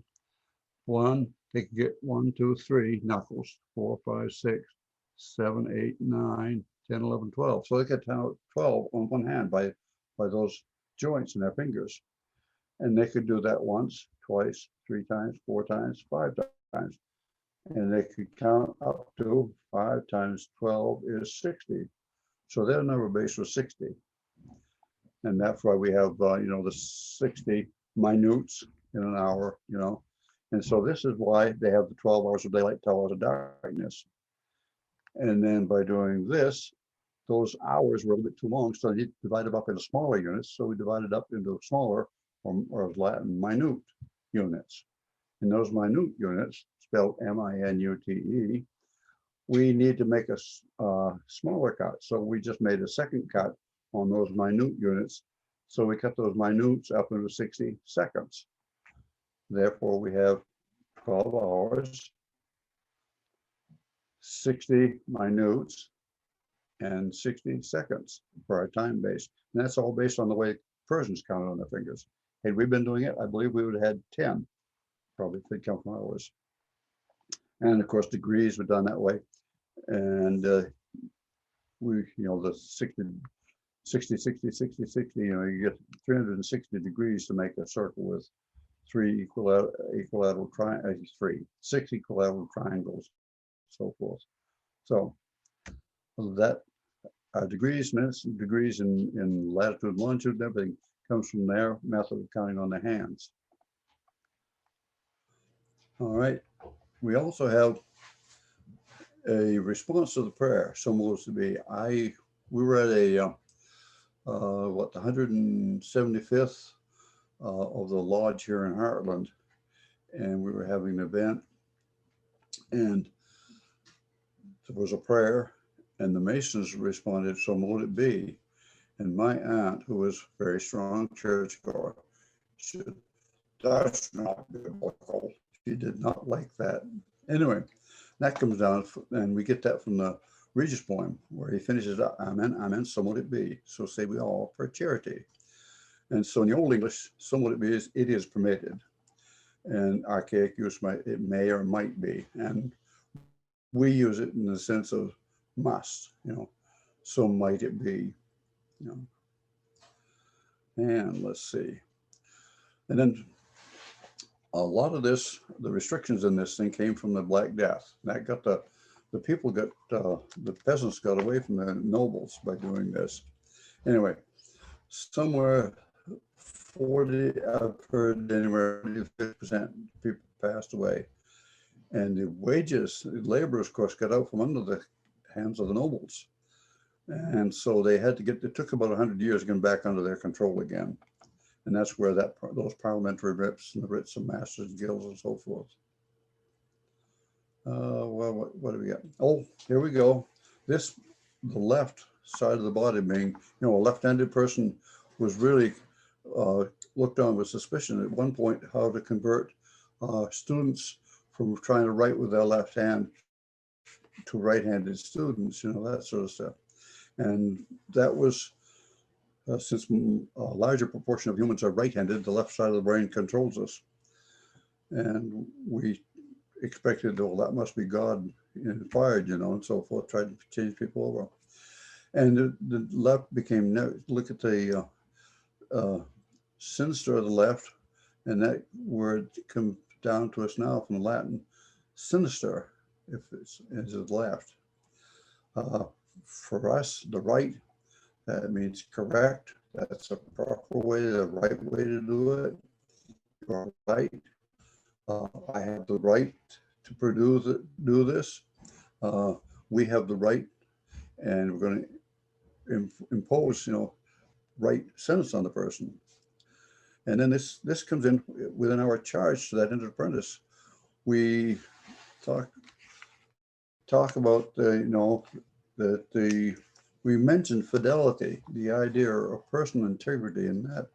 They could get 1, 2, 3 knuckles, 4, 5, 6, 7, 8, 9, 10, 11, 12. So they could count 12 on one hand by those joints in their fingers. And they could do that once, twice, 3 times, 4 times, 5 times. And they could count up to 5 times 12 is 60. So their number base was 60. And that's why we have, the 60 minutes in an hour, And so this is why they have the 12 hours of daylight, 12 hours of darkness. And then by doing this, those hours were a little bit too long, so you divide them up into smaller units. So we divided up into smaller, or Latin, minute units. And those minute units, spelled M-I-N-U-T-E, we need to make a smaller cut. So we just made a second cut on those minute units. So we cut those minutes up into 60 seconds. Therefore, we have 12 hours, 60 minutes, and 60 seconds for our time base. And that's all based on the way Persians counted on their fingers. Had we been doing it, I believe we would have had 10, probably if they'd come from hours. And of course, degrees were done that way. And we, the 60, 60, 60, 60, 60, you get 360 degrees to make a circle with 6 equilateral triangles, so forth. So that degrees, minutes, degrees in latitude, longitude, and everything comes from their method of counting on the hands. All right. We also have a response to the prayer. Someone to be, we were at the 175th of the lodge here in Heartland, and we were having an event, and there was a prayer, and the Masons responded, "So mote it be." And my aunt, who was a very strong churchgoer, said, "That's not biblical." She did not like that. Anyway, that comes down, and we get that from the Regius Poem, where he finishes up, "Amen, amen, so mote it be. So say we all for charity." And so in the Old English, so mote it be is, it is permitted. And archaic use it may or might be. And we use it in the sense of must, so might it be, And let's see. And then a lot of this, the restrictions in this thing came from the Black Death. That got the people got, the peasants got away from the nobles by doing this. Anyway, somewhere 40, I've heard anywhere 50% people passed away. And the wages, the laborers, of course, got out from under the hands of the nobles. And so they had to it took about 100 years to get back under their control again. And that's where those parliamentary writs and the writs of masters, guilds, and so forth. Well, what do we got? Oh, here we go. The left side of the body being, a left-handed person was really looked on with suspicion at one point how to convert students from trying to write with their left hand to right-handed students, you know, that sort of stuff. And that was, since a larger proportion of humans are right-handed, the left side of the brain controls us. And we expected, well, that must be God inspired, you know, and so forth, tried to change people over. And the left became, look at the sinister of the left, and that word comes down to us now from the Latin, sinister, if it's left. For us, the right, that means correct. That's a proper way, the right way to do it. You're right. I have the right to do this. We have the right, and we're going to impose, you know, right sentence on the person. And then this comes in within our charge to that Entered Apprentice. We talk about you know, that we mentioned fidelity, the idea of personal integrity in that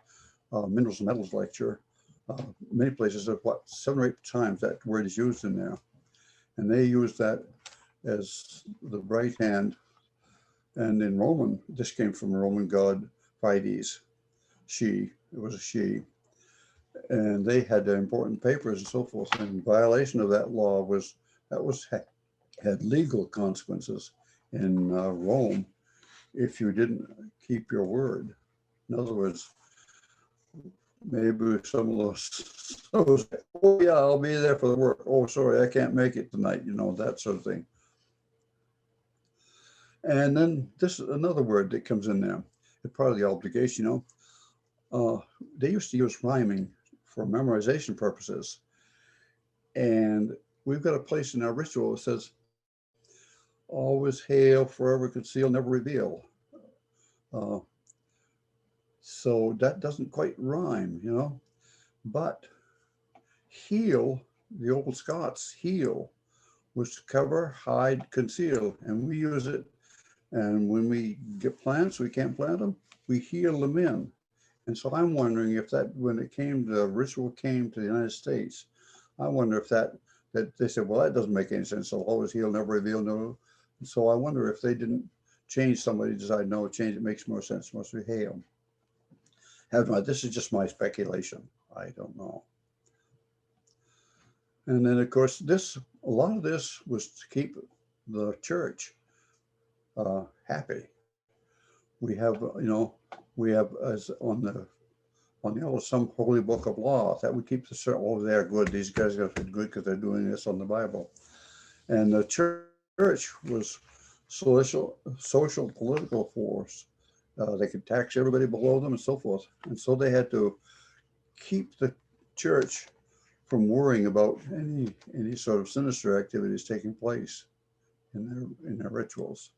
minerals and metals lecture. Many places, what, 7 or 8 times that word is used in there, and they use that as the right hand. And in Roman, this came from Roman god Fides. It was a she, and they had important papers and so forth. And violation of that law had legal consequences in Rome if you didn't keep your word. In other words, maybe some of those, oh yeah, I'll be there for the work. Oh, sorry, I can't make it tonight, you know, that sort of thing. And then this is another word that comes in there. It's part of the obligation, you know. They used to use rhyming for memorization purposes. And we've got a place in our ritual that says, always hail, forever conceal, never reveal. So that doesn't quite rhyme, you know. But heal, the old Scots, heal, was to cover, hide, conceal. And we use it. And when we get plants, we can't plant them, we heal them in. And so I'm wondering if that, when the ritual came to the United States, I wonder if that they said, well, that doesn't make any sense. So always heal, never reveal, no. And so I wonder if they didn't change, somebody decided, no, change, it makes more sense, must be hail. This is just my speculation. I don't know. And then of course, a lot of this was to keep the church happy. We have, you know, as on the some holy book of law that would keep the, oh, they're good. These guys are good because they're doing this on the Bible. And the church was social, political force. They could tax everybody below them and so forth. And so they had to keep the church from worrying about any sort of sinister activities taking place in their rituals.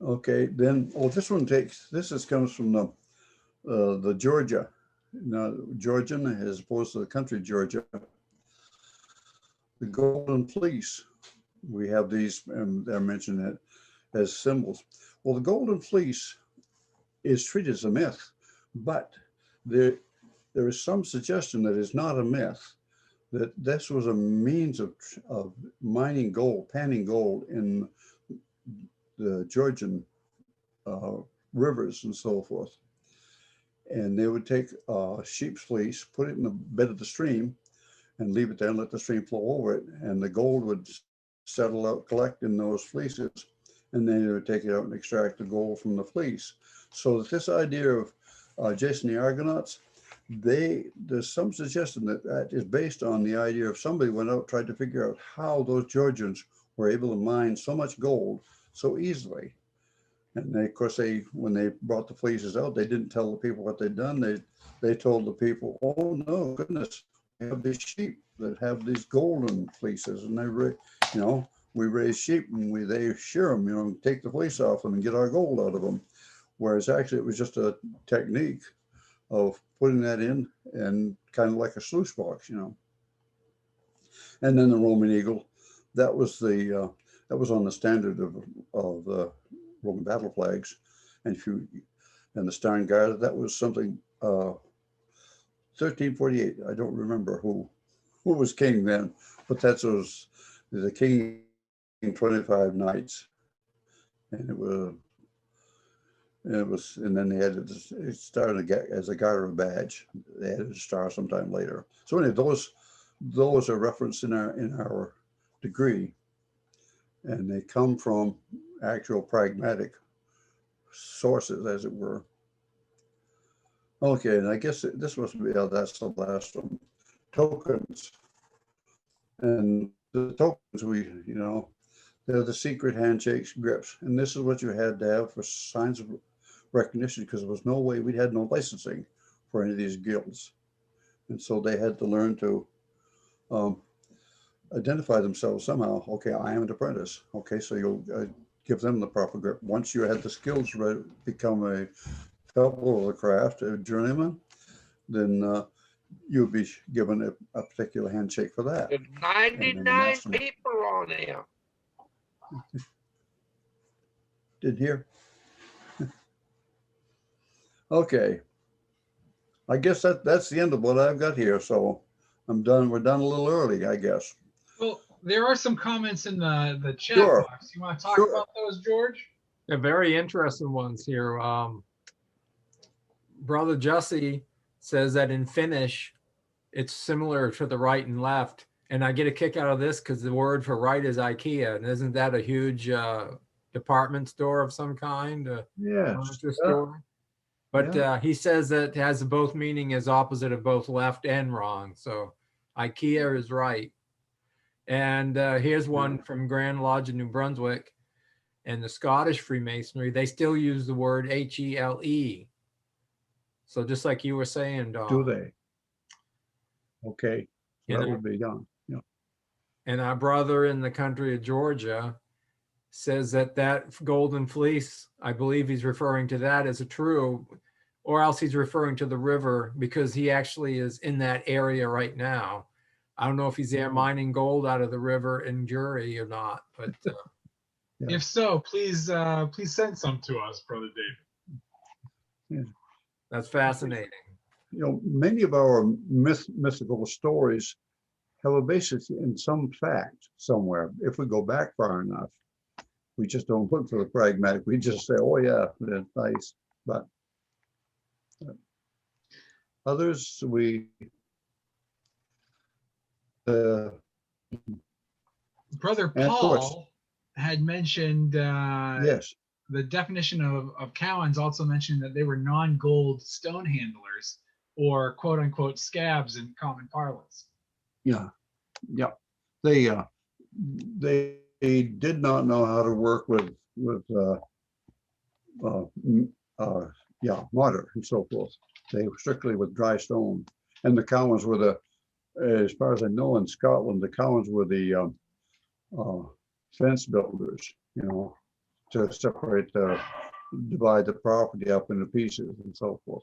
Okay, then, this one comes from the Georgia, Georgian as opposed to the country Georgia. The golden fleece, we have these, and they're mentioning it as symbols. Well, the golden fleece is treated as a myth, but there is some suggestion that it's not a myth, that this was a means of mining gold, panning gold in the Georgian rivers and so forth. And they would take sheep's fleece, put it in the bed of the stream and leave it there and let the stream flow over it. And the gold would settle out, collect in those fleeces. And then they would take it out and extract the gold from the fleece. So that this idea of Jason the Argonauts, there's some suggestion that is based on the idea of somebody went out, tried to figure out how those Georgians were able to mine so much gold so easily. And they, of course, when they brought the fleeces out, they didn't tell the people what they'd done. They told the people, oh no, goodness, we have these sheep that have these golden fleeces, and we raise sheep and they shear them, take the fleece off them and get our gold out of them. Whereas actually it was just a technique of putting that in and kind of like a sluice box, And then the Roman eagle, that was on the standard of the Roman battle flags, and the Stern Guard, that was something 1348. I don't remember who was king then, but that was the king in 25 knights, and it was, and then they had it started as a garter badge. They added a star sometime later. So anyway, those are referenced in our degree, and they come from actual pragmatic sources, as it were. Okay, and I guess this must be, that's the last one. Tokens. And the tokens, they're the secret handshakes, grips. And this is what you had to have for signs of recognition, because there was no way, we had no licensing for any of these guilds. And so they had to learn to identify themselves somehow. Okay, I am an apprentice. Okay, so you'll give them the proper grip. Once you had the skills, become a fellow of the craft, a journeyman, then you'll be given a particular handshake for that. There's 99 people on there. Did hear? Okay. I guess that's the end of what I've got here. So I'm done. We're done a little early, I guess. Well, there are some comments in the chat Sure. box. You want to talk about those, George? They're very interesting ones here. Brother Jesse says that in Finnish, it's similar to the right and left. And I get a kick out of this because the word for right is IKEA. And isn't that a huge department store of some kind? Yeah. Furniture store? But he says that it has both meaning as opposite of both left and wrong. So IKEA is right. And here's one from Grand Lodge in New Brunswick. And the Scottish Freemasonry, they still use the word HELE. So just like you were saying, Don. Do they? Okay. So that would be done. Yeah. And our brother in the country of Georgia says that golden fleece, I believe he's referring to that as a true, or else he's referring to the river, because he actually is in that area right now. I don't know if he's there mining gold out of the river in Jury or not, but if so, please send some to us, Brother David. Yeah. That's fascinating. Many of our mythical stories have a basis in some fact somewhere. If we go back far enough, we just don't look for the pragmatic. We just say, oh yeah, that's nice. But others, Brother Paul had mentioned yes. The definition of Cowans also mentioned that they were non-gold stone handlers, or quote unquote scabs in common parlance. Yeah. They did not know how to work with mortar and so forth. They were strictly with dry stone. And the Cowans were as far as I know, in Scotland, the Cowans were the fence builders, to separate, divide the property up into pieces and so forth.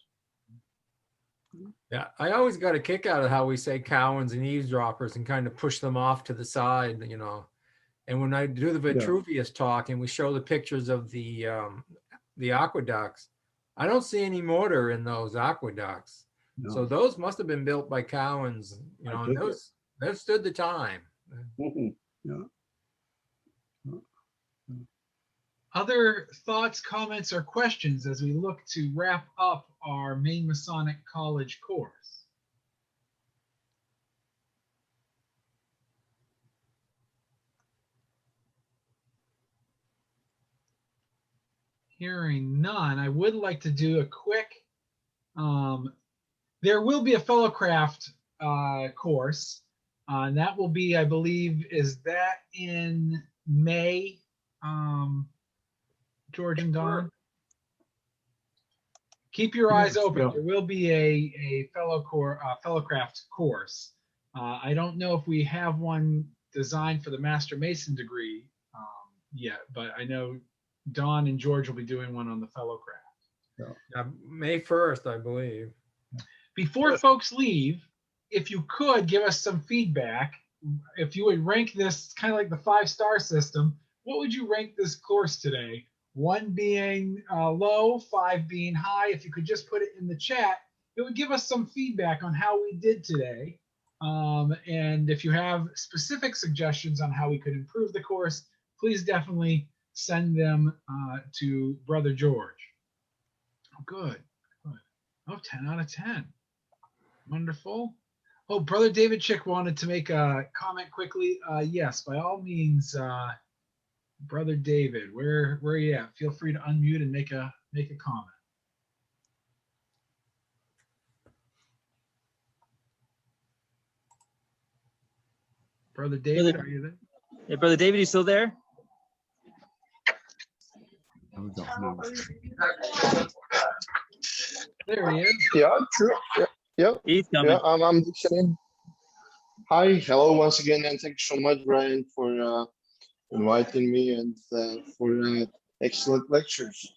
Yeah, I always got a kick out of how we say Cowans and eavesdroppers and kind of push them off to the side, And when I do the Vitruvius talk and we show the pictures of the aqueducts, I don't see any mortar in those aqueducts. No. So those must have been built by Cowans, and those stood the time. Mm-hmm. Yeah. Other thoughts, comments, or questions as we look to wrap up our Maine Masonic College course? Hearing none, I would like to do a quick, there will be a Fellowcraft course, and that will be, I believe, is that in May? George and Don, keep your eyes open. Yeah. There will be a Fellowcraft course. I don't know if we have one designed for the Master Mason degree yet, but I know Don and George will be doing one on the Fellowcraft. Yeah, May 1st, I believe. Before folks leave, if you could give us some feedback, if you would rank this kind of like the 5-star system, what would you rank this course today? 1 being low, 5 being high. If you could just put it in the chat, it would give us some feedback on how we did today. And if you have specific suggestions on how we could improve the course, please definitely send them to Brother George. Oh, good. Oh, 10 out of 10. Wonderful. Oh, Brother David Chick wanted to make a comment quickly. Yes, by all means, Brother David, where are you at? Feel free to unmute and make a comment. Brother David, are you there? Yeah, Brother David, you still there? There he is. Yeah, sure. Yeah. He's coming. Yeah, I'm listening. Hi, hello once again, and thank you so much, Brian, for inviting me and for excellent lectures.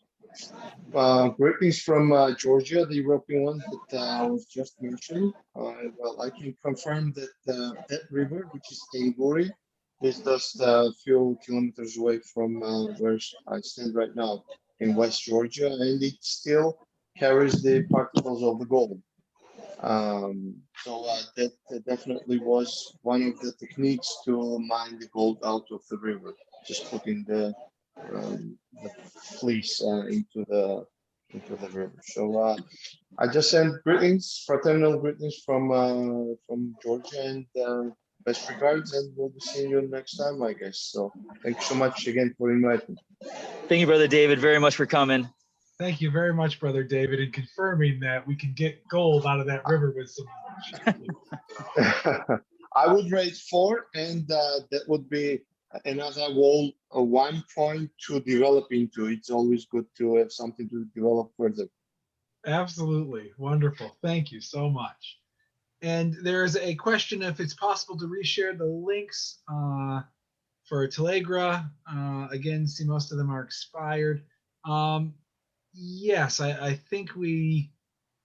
Greetings from Georgia, the European one that I was just mentioning. Well, I can confirm that that river, which is Tangori, is just a few kilometers away from where I stand right now in West Georgia, and it still carries the particles of the gold. So that definitely was one of the techniques to mine the gold out of the river, just putting the fleece into the river. So I just send greetings, fraternal greetings from Georgia, and best regards, and we'll be seeing you next time, I guess. So thank you so much again for inviting me. Thank you, Brother David, very much for coming. Thank you very much, Brother David, and confirming that we can get gold out of that river with some. I would rate 4, and that would be another wall, a 1 point to develop into. It's always good to have something to develop further. Absolutely. Wonderful. Thank you so much. And there's a question if it's possible to reshare the links for Telegra. Again, see, most of them are expired. Yes, I think we,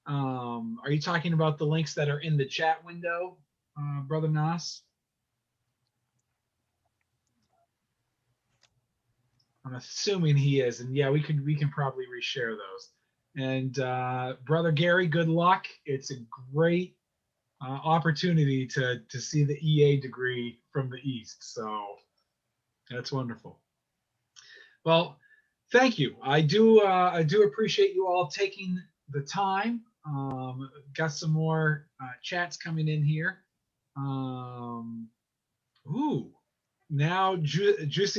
are you talking about the links that are in the chat window, Brother Nas? I'm assuming he is, and yeah, we can probably reshare those. And Brother Gary, good luck. It's a great opportunity to see the EA degree from the East, so that's wonderful. Well, thank you. I do appreciate you all taking the time. Got some more chats coming in here. Now Jussie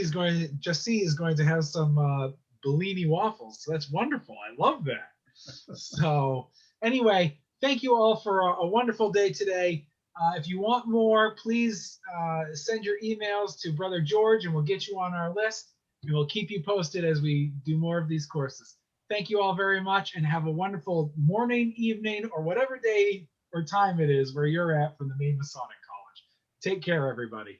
is going to have some Bellini waffles. So that's wonderful. I love that. So anyway, thank you all for a wonderful day today. If you want more, please send your emails to Brother George, and we'll get you on our list. And we'll keep you posted as we do more of these courses. Thank you all very much, and have a wonderful morning, evening, or whatever day or time it is where you're at from the Maine Masonic College. Take care, everybody.